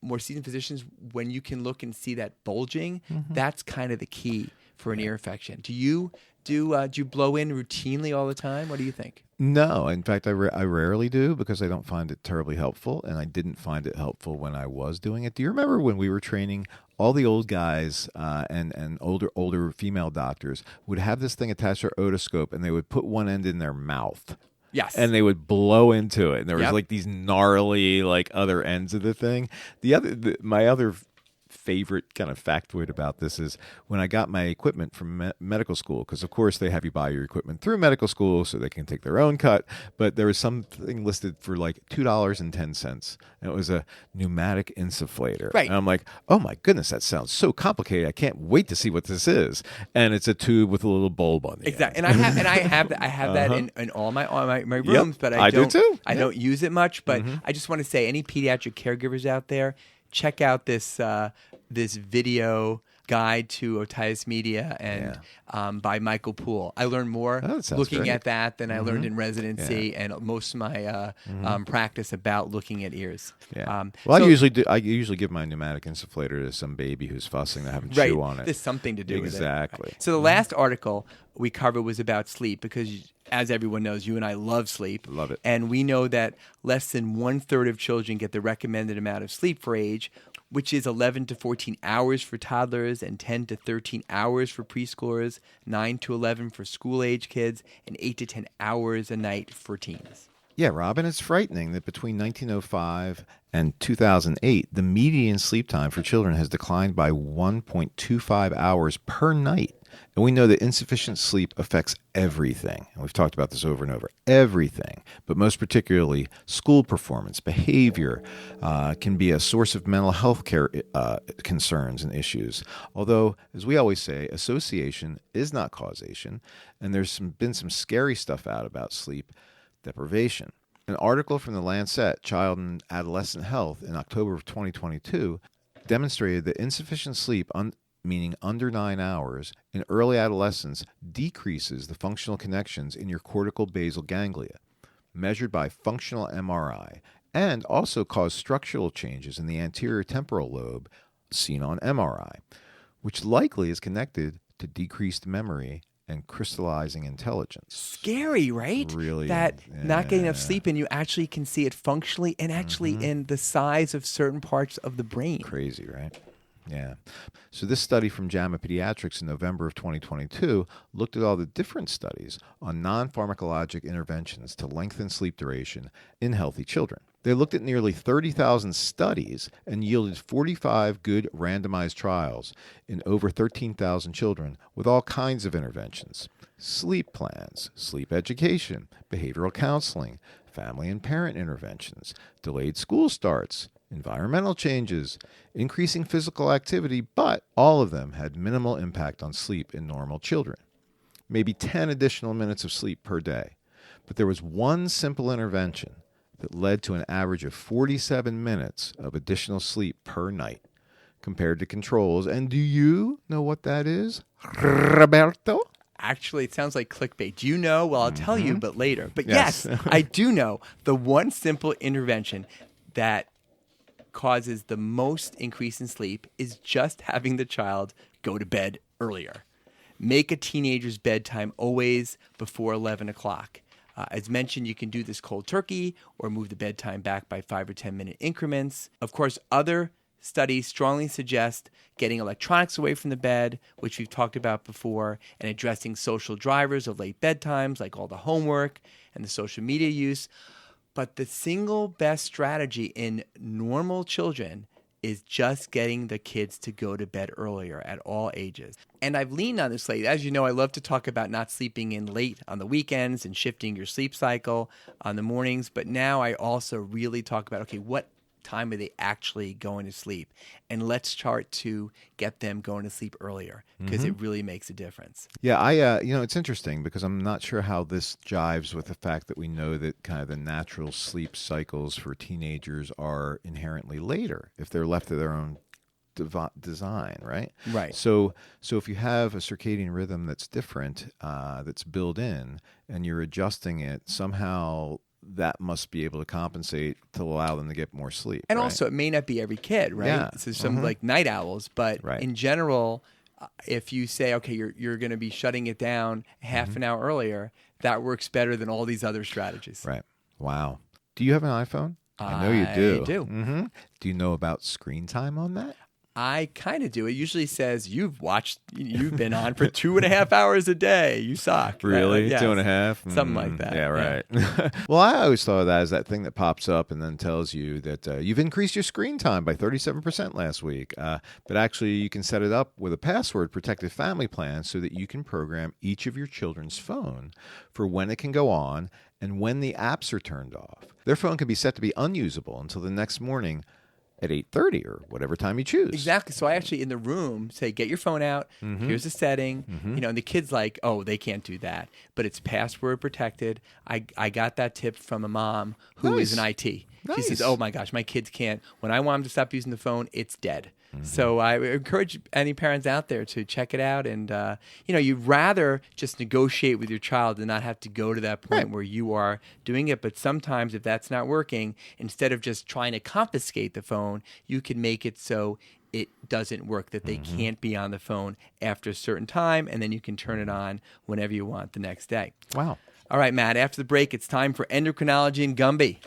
more seasoned physicians, when you can look and see that bulging, that's kind of the key for an ear infection. Do you blow in routinely all the time? What do you think? No. In fact, I rarely do because I don't find it terribly helpful, and I didn't find it helpful when I was doing it. Do you remember when we were training, all the old guys and older female doctors would have this thing attached to their otoscope, and they would put one end in their mouth? Yes. And they would blow into it. And there was like these gnarly other ends of the thing. My other favorite kind of factoid about this is when I got my equipment from medical school, because of course they have you buy your equipment through medical school so they can take their own cut, but there was something listed for like $2.10, and it was a pneumatic insufflator. Right. And I'm like, oh my goodness, that sounds so complicated. I can't wait to see what this is. And it's a tube with a little bulb on the Exactly. end. And I have that in all my rooms, but I do too. I don't use it much, but I just want to say, any pediatric caregivers out there, check out this video guide to otitis media and by Michael Poole. I learned more looking at that than I learned in residency and most of my practice about looking at ears. Yeah. I usually give my pneumatic insufflator to some baby who's fussing to have him chew on it. There's something to do with it. Exactly. So the last article we covered was about sleep because, as everyone knows, you and I love sleep. Love it. And we know that less than 1/3 of children get the recommended amount of sleep for age, which is 11 to 14 hours for toddlers and 10 to 13 hours for preschoolers, 9 to 11 for school-age kids, and 8 to 10 hours a night for teens. Yeah, Robin, it's frightening that between 1905 and 2008, the median sleep time for children has declined by 1.25 hours per night. And we know that insufficient sleep affects everything. And we've talked about this over and over. Everything, but most particularly school performance, behavior, can be a source of mental health care concerns and issues. Although, as we always say, association is not causation. And there's been some scary stuff out about sleep deprivation. An article from the Lancet, Child and Adolescent Health, in October of 2022 demonstrated that insufficient sleep, meaning under 9 hours, in early adolescence decreases the functional connections in your cortical basal ganglia, measured by functional MRI, and also cause structural changes in the anterior temporal lobe seen on MRI, which likely is connected to decreased memory and crystallizing intelligence. Scary, right? Really. That not getting enough sleep, and you actually can see it functionally and actually in the size of certain parts of the brain. Crazy, right? Yeah. So this study from JAMA Pediatrics in November of 2022 looked at all the different studies on non-pharmacologic interventions to lengthen sleep duration in healthy children. They looked at nearly 30,000 studies and yielded 45 good randomized trials in over 13,000 children with all kinds of interventions: sleep plans, sleep education, behavioral counseling, family and parent interventions, delayed school starts, environmental changes, increasing physical activity, but all of them had minimal impact on sleep in normal children. Maybe 10 additional minutes of sleep per day. But there was one simple intervention that led to an average of 47 minutes of additional sleep per night compared to controls. And do you know what that is, Roberto? Actually, it sounds like clickbait. Do you know? Well, I'll tell you, but later. But yes, I do know the one simple intervention that causes the most increase in sleep is just having the child go to bed earlier. Make a teenager's bedtime always before 11 o'clock. As mentioned, you can do this cold turkey or move the bedtime back by 5 or 10 minute increments. Of course, other studies strongly suggest getting electronics away from the bed, which we've talked about before, and addressing social drivers of late bedtimes, like all the homework and the social media use. But the single best strategy in normal children is just getting the kids to go to bed earlier at all ages. And I've leaned on this lately. As you know, I love to talk about not sleeping in late on the weekends and shifting your sleep cycle on the mornings. But now I also really talk about, okay, what time are they actually going to sleep? And let's start to get them going to sleep earlier because it really makes a difference. Yeah, it's interesting because I'm not sure how this jives with the fact that we know that kind of the natural sleep cycles for teenagers are inherently later if they're left to their own design, right? Right. So if you have a circadian rhythm that's different, that's built in, and you're adjusting it, somehow that must be able to compensate to allow them to get more sleep. And right? also, it may not be every kid, right? Yeah. So some like night owls, but Right. in general, if you say, okay, you're going to be shutting it down half an hour earlier, that works better than all these other strategies. Right. Wow. Do you have an iPhone? I know you do. I do. Mm-hmm. Do you know about screen time on that? I kind of do. It usually says you've been on for 2.5 hours a day. You suck. Really? Yes. 2.5? Something like that. Yeah, right. Yeah. Well, I always thought of that as that thing that pops up and then tells you that you've increased your screen time by 37% last week. But actually, you can set it up with a password-protected family plan so that you can program each of your children's phone for when it can go on and when the apps are turned off. Their phone can be set to be unusable until the next morning at 8:30 or whatever time you choose. Exactly. So I actually in the room say, get your phone out. Here's the setting. And the kid's like, oh, they can't do that. But it's password protected. I got that tip from a mom who is in IT. She says, oh my gosh, my kids can't. When I want them to stop using the phone, it's dead. So I encourage any parents out there to check it out. And, you'd rather just negotiate with your child than not have to go to that point where you are doing it. But sometimes if that's not working, instead of just trying to confiscate the phone, you can make it so it doesn't work, that they can't be on the phone after a certain time, and then you can turn it on whenever you want the next day. Wow. All right, Matt, after the break, it's time for Endocrinology and Gumby.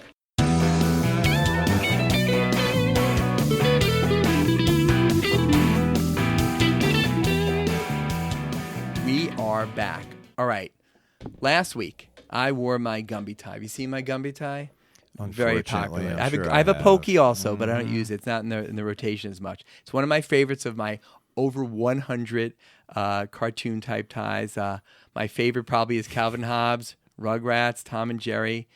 We are back. All right. Last week, I wore my Gumby tie. Have you seen my Gumby tie? Very popular. I have a Pokey also, but I don't use it. It's not in the rotation as much. It's one of my favorites of my over 100 cartoon type ties. My favorite probably is Calvin Hobbes, Rugrats, Tom and Jerry.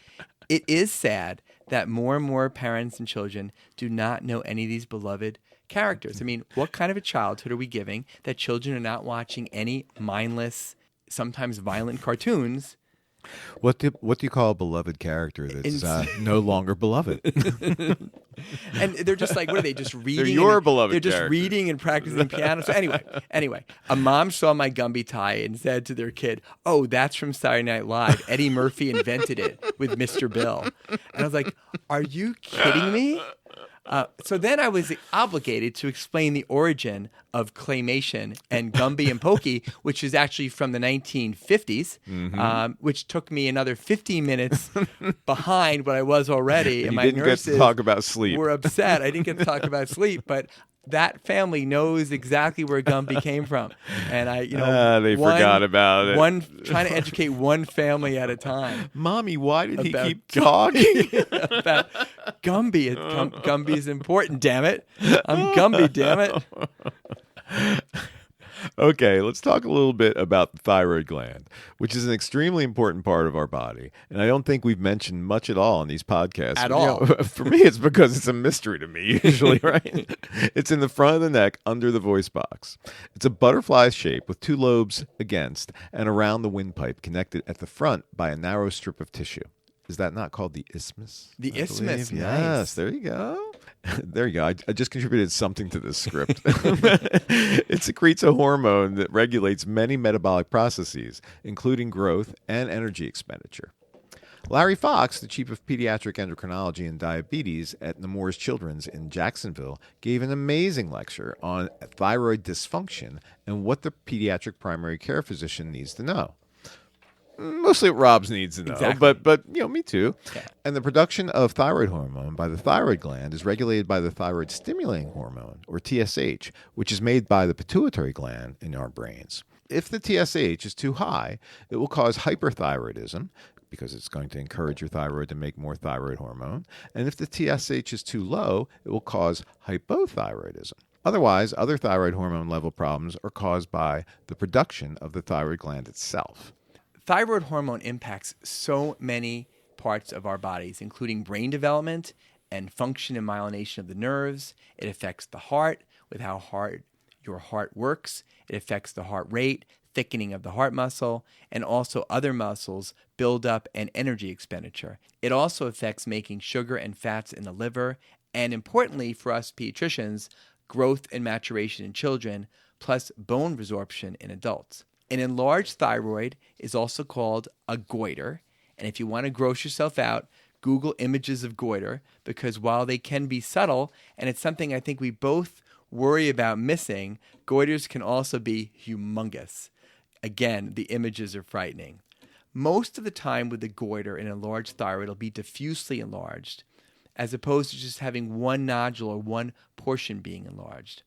It is sad that more and more parents and children do not know any of these beloved characters. I mean, what kind of a childhood are we giving that children are not watching any mindless, sometimes violent cartoons? What do you call a beloved character that's no longer beloved? And they're just like, what are they just reading? They're your beloved They're just characters. reading and practicing piano. So anyway, a mom saw my Gumby tie and said to their kid, oh, that's from Saturday Night Live. Eddie Murphy invented it with Mr. Bill. And I was like, are you kidding me? So then I was obligated to explain the origin of claymation and Gumby and Pokey, which is actually from the 1950s, which took me another 15 minutes behind what I was already. And you my didn't get to talk about sleep. Were upset. I didn't get to talk about sleep, but that family knows exactly where Gumby came from, and they forgot about it. Trying to educate one family at a time. Mommy, why did he keep talking about Gumby? Gumby is important. Damn it, I'm Gumby. Damn it. Okay, let's talk a little bit about the thyroid gland, which is an extremely important part of our body. And I don't think we've mentioned much at all on these podcasts. At But, all. for me, it's because it's a mystery to me, usually, right? It's in the front of the neck under the voice box. It's a butterfly shape with two lobes against and around the windpipe, connected at the front by a narrow strip of tissue. Is that not called the isthmus? The I isthmus, believe? nice. Yes, there you go. There you go. I just contributed something to this script. It secretes a hormone that regulates many metabolic processes, including growth and energy expenditure. Larry Fox, the chief of pediatric endocrinology and diabetes at Nemours Children's in Jacksonville, gave an amazing lecture on thyroid dysfunction and what the pediatric primary care physician needs to know. Mostly what Rob's needs to know, Exactly. but me too. Yeah. And the production of thyroid hormone by the thyroid gland is regulated by the thyroid stimulating hormone, or TSH, which is made by the pituitary gland in our brains. If the TSH is too high, it will cause hyperthyroidism, because it's going to encourage your thyroid to make more thyroid hormone. And if the TSH is too low, it will cause hypothyroidism. Otherwise, other thyroid hormone level problems are caused by the production of the thyroid gland itself. Thyroid hormone impacts so many parts of our bodies, including brain development and function and myelination of the nerves. It affects the heart with how hard your heart works. It affects the heart rate, thickening of the heart muscle, and also other muscles buildup and energy expenditure. It also affects making sugar and fats in the liver, and importantly for us pediatricians, growth and maturation in children, plus bone resorption in adults. An enlarged thyroid is also called a goiter, and if you want to gross yourself out, Google images of goiter, because while they can be subtle, and it's something I think we both worry about missing, goiters can also be humongous. Again, the images are frightening. Most of the time with the goiter, an enlarged thyroid will be diffusely enlarged, as opposed to just having one nodule or one portion being enlarged.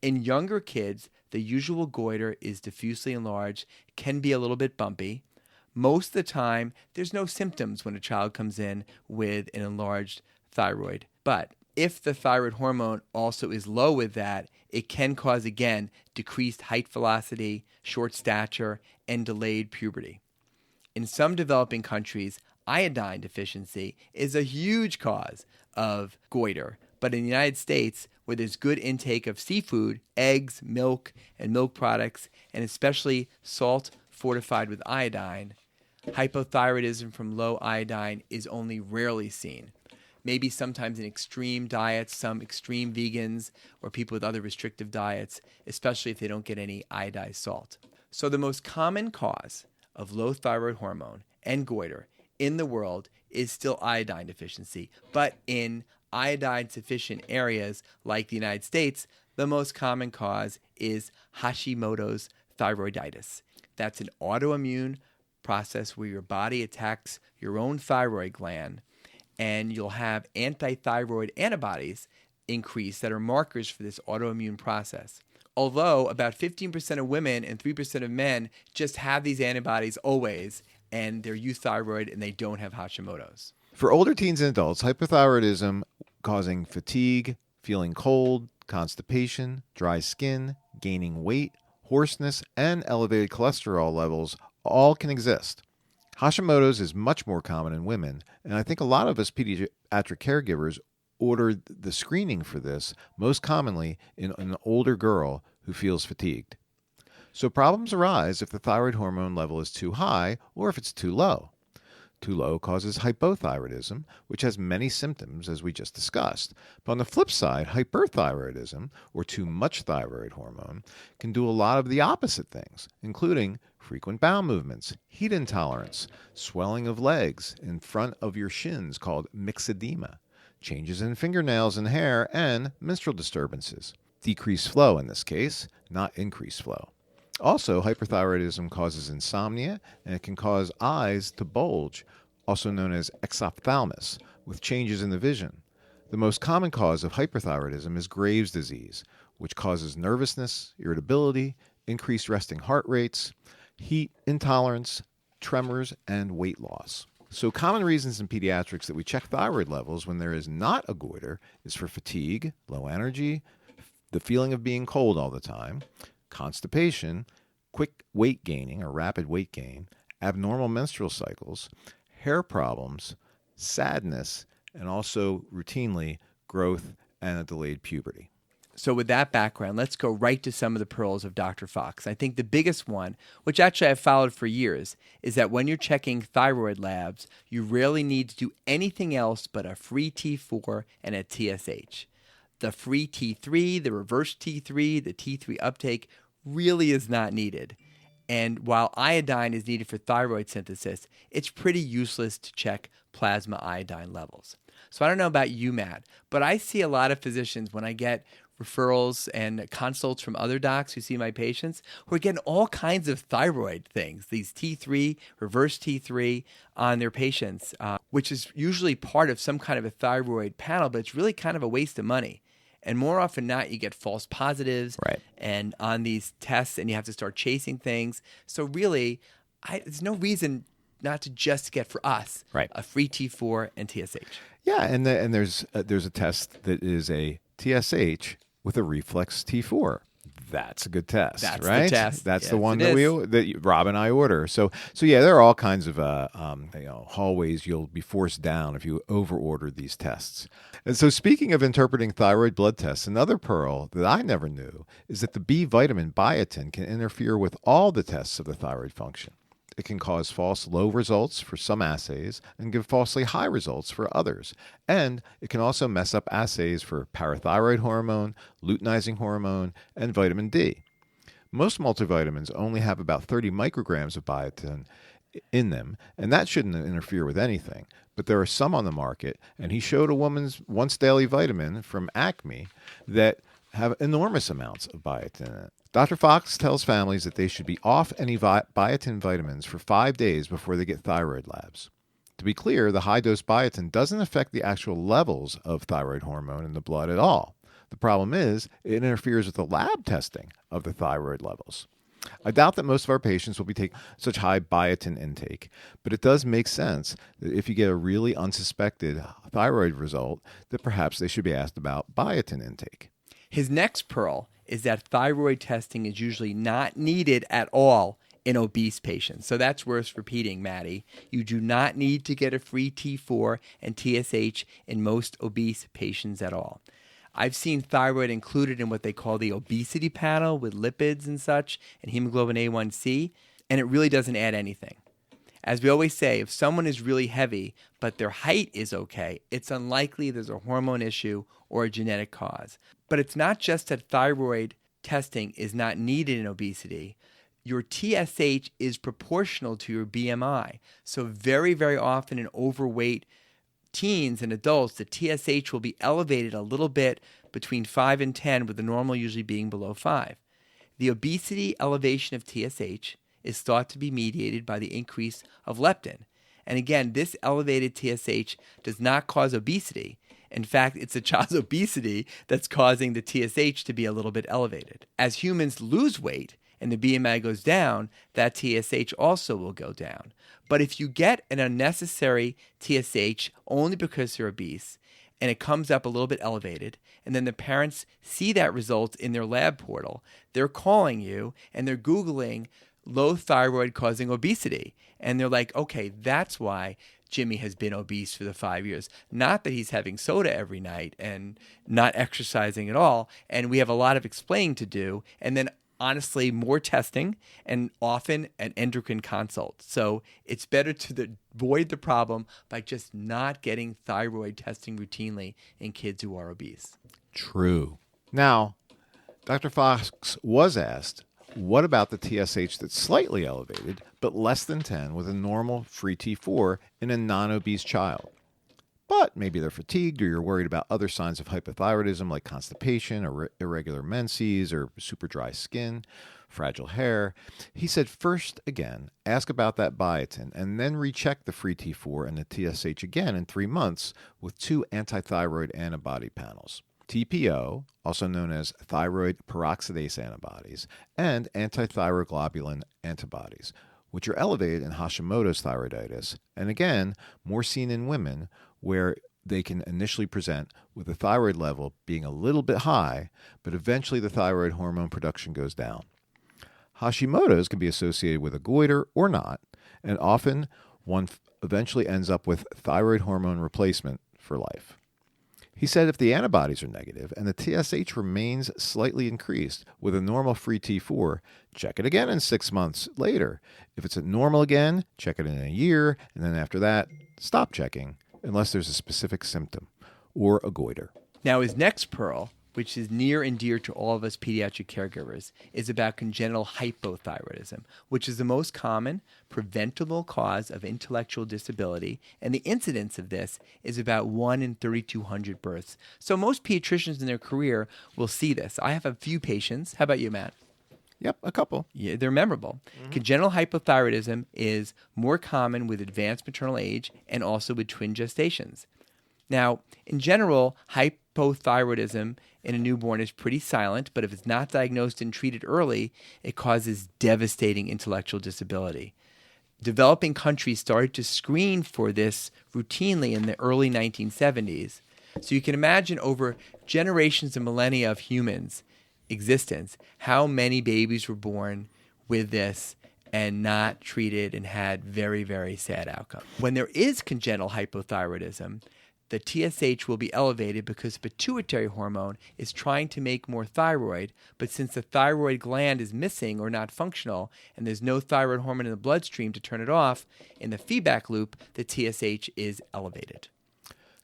In younger kids, the usual goiter is diffusely enlarged, can be a little bit bumpy. Most of the time, there's no symptoms when a child comes in with an enlarged thyroid. But if the thyroid hormone also is low with that, it can cause, again, decreased height velocity, short stature, and delayed puberty. In some developing countries, iodine deficiency is a huge cause of goiter. But in the United States, where there's good intake of seafood, eggs, milk, and milk products, and especially salt fortified with iodine, hypothyroidism from low iodine is only rarely seen. Maybe sometimes in extreme diets, some extreme vegans, or people with other restrictive diets, especially if they don't get any iodized salt. So the most common cause of low thyroid hormone and goiter in the world is still iodine deficiency, but in iodine-sufficient areas like the United States, the most common cause is Hashimoto's thyroiditis. That's an autoimmune process where your body attacks your own thyroid gland, and you'll have anti-thyroid antibodies increase that are markers for this autoimmune process. Although about 15% of women and 3% of men just have these antibodies always, and they're euthyroid and they don't have Hashimoto's. For older teens and adults, hypothyroidism causing fatigue, feeling cold, constipation, dry skin, gaining weight, hoarseness, and elevated cholesterol levels all can exist. Hashimoto's is much more common in women, and I think a lot of us pediatric caregivers order the screening for this most commonly in an older girl who feels fatigued. So problems arise if the thyroid hormone level is too high or if it's too low. Too low causes hypothyroidism, which has many symptoms, as we just discussed. But on the flip side, hyperthyroidism, or too much thyroid hormone, can do a lot of the opposite things, including frequent bowel movements, heat intolerance, swelling of legs in front of your shins called myxedema, changes in fingernails and hair, and menstrual disturbances. Decreased flow in this case, not increased flow. Also, hyperthyroidism causes insomnia, and it can cause eyes to bulge, also known as exophthalmos, with changes in the vision. The most common cause of hyperthyroidism is Graves' disease, which causes nervousness, irritability, increased resting heart rates, heat intolerance, tremors, and weight loss. So common reasons in pediatrics that we check thyroid levels when there is not a goiter is for fatigue, low energy, the feeling of being cold all the time, constipation, quick weight gaining or rapid weight gain, abnormal menstrual cycles, hair problems, sadness, and also routinely growth and a delayed puberty. So with that background, let's go right to some of the pearls of Dr. Fox. I think the biggest one, which actually I've followed for years, is that when you're checking thyroid labs, you rarely need to do anything else but a free T4 and a TSH. The free T3, the reverse T3, the T3 uptake really is not needed. And while iodine is needed for thyroid synthesis, it's pretty useless to check plasma iodine levels. So I don't know about you, Matt, but I see a lot of physicians when I get referrals and consults from other docs who see my patients who are getting all kinds of thyroid things, these T3, reverse T3 on their patients, which is usually part of some kind of a thyroid panel, but it's really kind of a waste of money. And more often than not, you get false positives and on these tests, and you have to start chasing things. So really, there's no reason not to just get for us a free T4 and TSH. Yeah, and there's a test that is a TSH with a reflex T4. That's a good test, That's right? the test. That's Yes, the one it that Rob and I order. So yeah, there are all kinds of hallways you'll be forced down if you overorder these tests. And so speaking of interpreting thyroid blood tests, another pearl that I never knew is that the B vitamin biotin can interfere with all the tests of the thyroid function. It can cause false low results for some assays and give falsely high results for others. And it can also mess up assays for parathyroid hormone, luteinizing hormone, and vitamin D. Most multivitamins only have about 30 micrograms of biotin in them, and that shouldn't interfere with anything. But there are some on the market, and he showed a woman's once daily vitamin from Acme that have enormous amounts of biotin in it. Dr. Fox tells families that they should be off any biotin vitamins for 5 days before they get thyroid labs. To be clear, the high-dose biotin doesn't affect the actual levels of thyroid hormone in the blood at all. The problem is it interferes with the lab testing of the thyroid levels. I doubt that most of our patients will be taking such high biotin intake, but it does make sense that if you get a really unsuspected thyroid result, that perhaps they should be asked about biotin intake. His next pearl is that thyroid testing is usually not needed at all in obese patients. So that's worth repeating, Maddie. You do not need to get a free T4 and TSH in most obese patients at all. I've seen thyroid included in what they call the obesity panel with lipids and such and hemoglobin A1C, and it really doesn't add anything. As we always say, if someone is really heavy but their height is okay, it's unlikely there's a hormone issue or a genetic cause. But it's not just that thyroid testing is not needed in obesity. Your TSH is proportional to your BMI. So very, very often in overweight teens and adults, the TSH will be elevated a little bit between 5 and 10, with the normal usually being below 5. The obesity elevation of TSH is thought to be mediated by the increase of leptin. And again, this elevated TSH does not cause obesity. In fact, it's the child's obesity that's causing the TSH to be a little bit elevated. As humans lose weight and the BMI goes down, that TSH also will go down. But if you get an unnecessary TSH only because they're obese, and it comes up a little bit elevated, and then the parents see that result in their lab portal, they're calling you and they're Googling low thyroid causing obesity. And they're like, okay, that's why Jimmy has been obese for the 5 years. Not that he's having soda every night and not exercising at all. And we have a lot of explaining to do. And then honestly, more testing and often an endocrine consult. So it's better to avoid the problem by just not getting thyroid testing routinely in kids who are obese. True. Now, Dr. Fox was asked, what about the TSH that's slightly elevated, but less than 10 with a normal free T4 in a non-obese child? But maybe they're fatigued or you're worried about other signs of hypothyroidism like constipation or irregular menses or super dry skin, fragile hair. He said, first, again, ask about that biotin and then recheck the free T4 and the TSH again in 3 months with 2 antithyroid antibody panels. TPO, also known as thyroid peroxidase antibodies, and antithyroglobulin antibodies, which are elevated in Hashimoto's thyroiditis, and again, more seen in women where they can initially present with the thyroid level being a little bit high, but eventually the thyroid hormone production goes down. Hashimoto's can be associated with a goiter or not, and often one eventually ends up with thyroid hormone replacement for life. He said if the antibodies are negative and the TSH remains slightly increased with a normal free T4, check it again in 6 months later. If it's normal again, check it in a year, and then after that, stop checking unless there's a specific symptom or a goiter. Now, his next pearl, which is near and dear to all of us pediatric caregivers, is about congenital hypothyroidism, which is the most common preventable cause of intellectual disability, and the incidence of this is about 1 in 3,200 births. So most pediatricians in their career will see this. I have a few patients. How about you, Matt? Yep, a couple. Yeah, they're memorable. Congenital hypothyroidism is more common with advanced maternal age and also with twin gestations. Now, in general, hypothyroidism in a newborn is pretty silent, but if it's not diagnosed and treated early, it causes devastating intellectual disability. Developing countries started to screen for this routinely in the early 1970s. So you can imagine over generations and millennia of humans' existence, how many babies were born with this and not treated and had very, very sad outcomes. When there is congenital hypothyroidism, the TSH will be elevated because pituitary hormone is trying to make more thyroid, but since the thyroid gland is missing or not functional and there's no thyroid hormone in the bloodstream to turn it off, in the feedback loop, the TSH is elevated.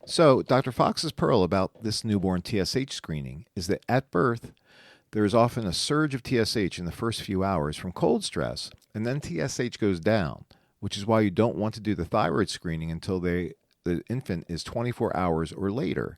So, Dr. Fox's pearl about this newborn TSH screening is that at birth, there is often a surge of TSH in the first few hours from cold stress, and then TSH goes down, which is why you don't want to do the thyroid screening until the infant is 24 hours or later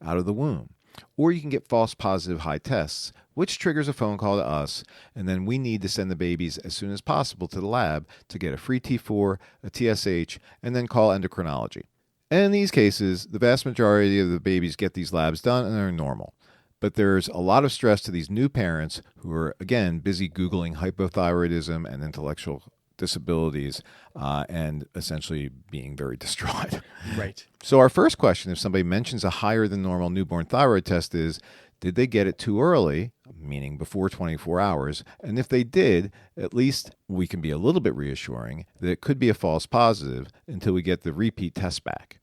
out of the womb. Or you can get false positive high tests, which triggers a phone call to us, and then we need to send the babies as soon as possible to the lab to get a free T4, a TSH, and then call endocrinology. And in these cases, the vast majority of the babies get these labs done and they're normal. But there's a lot of stress to these new parents who are, again, busy Googling hypothyroidism and intellectual disabilities and essentially being very distraught. Right. So our first question, if somebody mentions a higher than normal newborn thyroid test, is did they get it too early, meaning before 24 hours? And if they did, at least we can be a little bit reassuring that it could be a false positive until we get the repeat test back.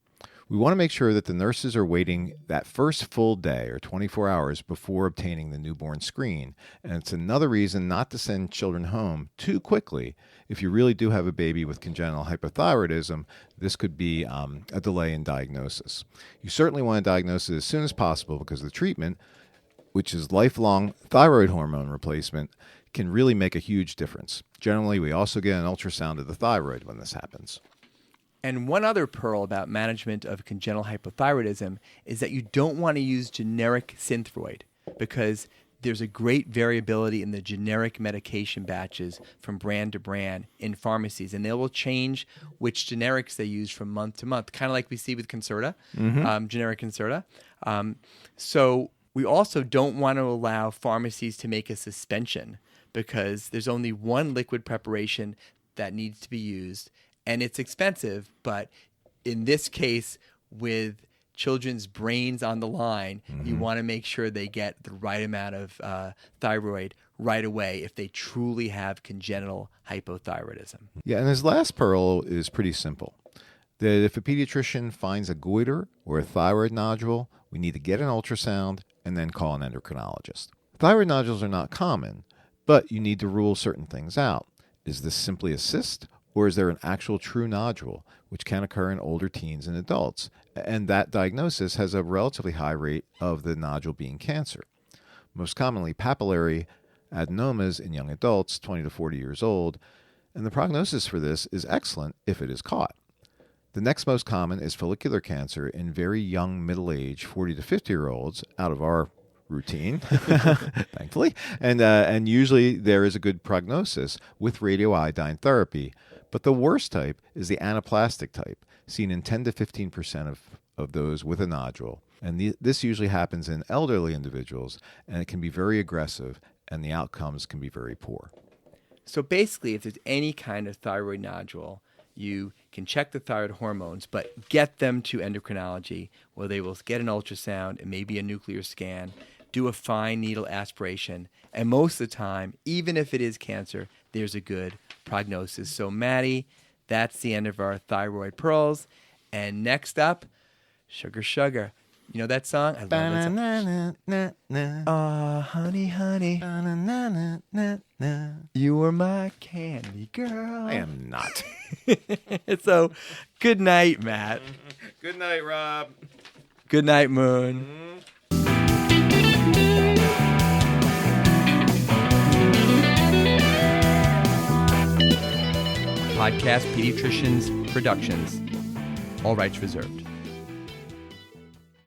We want to make sure that the nurses are waiting that first full day or 24 hours before obtaining the newborn screen. And it's another reason not to send children home too quickly. If you really do have a baby with congenital hypothyroidism, this could be a delay in diagnosis. You certainly want to diagnose it as soon as possible because the treatment, which is lifelong thyroid hormone replacement, can really make a huge difference. Generally, we also get an ultrasound of the thyroid when this happens. And one other pearl about management of congenital hypothyroidism is that you don't want to use generic Synthroid because there's a great variability in the generic medication batches from brand to brand in pharmacies, and they will change which generics they use from month to month, kind of like we see with Concerta, generic Concerta. So we also don't want to allow pharmacies to make a suspension because there's only one liquid preparation that needs to be used. And it's expensive, but in this case, with children's brains on the line, you want to make sure they get the right amount of thyroid right away if they truly have congenital hypothyroidism. Yeah, and his last pearl is pretty simple. That if a pediatrician finds a goiter or a thyroid nodule, we need to get an ultrasound and then call an endocrinologist. Thyroid nodules are not common, but you need to rule certain things out. Is this simply a cyst? Or is there an actual true nodule, which can occur in older teens and adults? And that diagnosis has a relatively high rate of the nodule being cancer. Most commonly, papillary adenomas in young adults, 20 to 40 years old, and the prognosis for this is excellent if it is caught. The next most common is follicular cancer in very young middle-aged 40 to 50-year-olds out of our routine, thankfully. And usually there is a good prognosis with radioiodine therapy. But the worst type is the anaplastic type, seen in 10 to 15% of those with a nodule. And this usually happens in elderly individuals, and it can be very aggressive, and the outcomes can be very poor. So basically, if there's any kind of thyroid nodule, you can check the thyroid hormones, but get them to endocrinology where they will get an ultrasound and maybe a nuclear scan. do a fine needle aspiration. And most of the time, even if it is cancer, there's a good prognosis. So, Maddie, that's the end of our thyroid pearls. And next up, Sugar Sugar. You know that song? I love that song. Oh, honey, honey. You were my candy girl. I am not. So, good night, Matt. Good night, Rob. Good night, Moon. Podcast Pediatricians Productions. All rights reserved.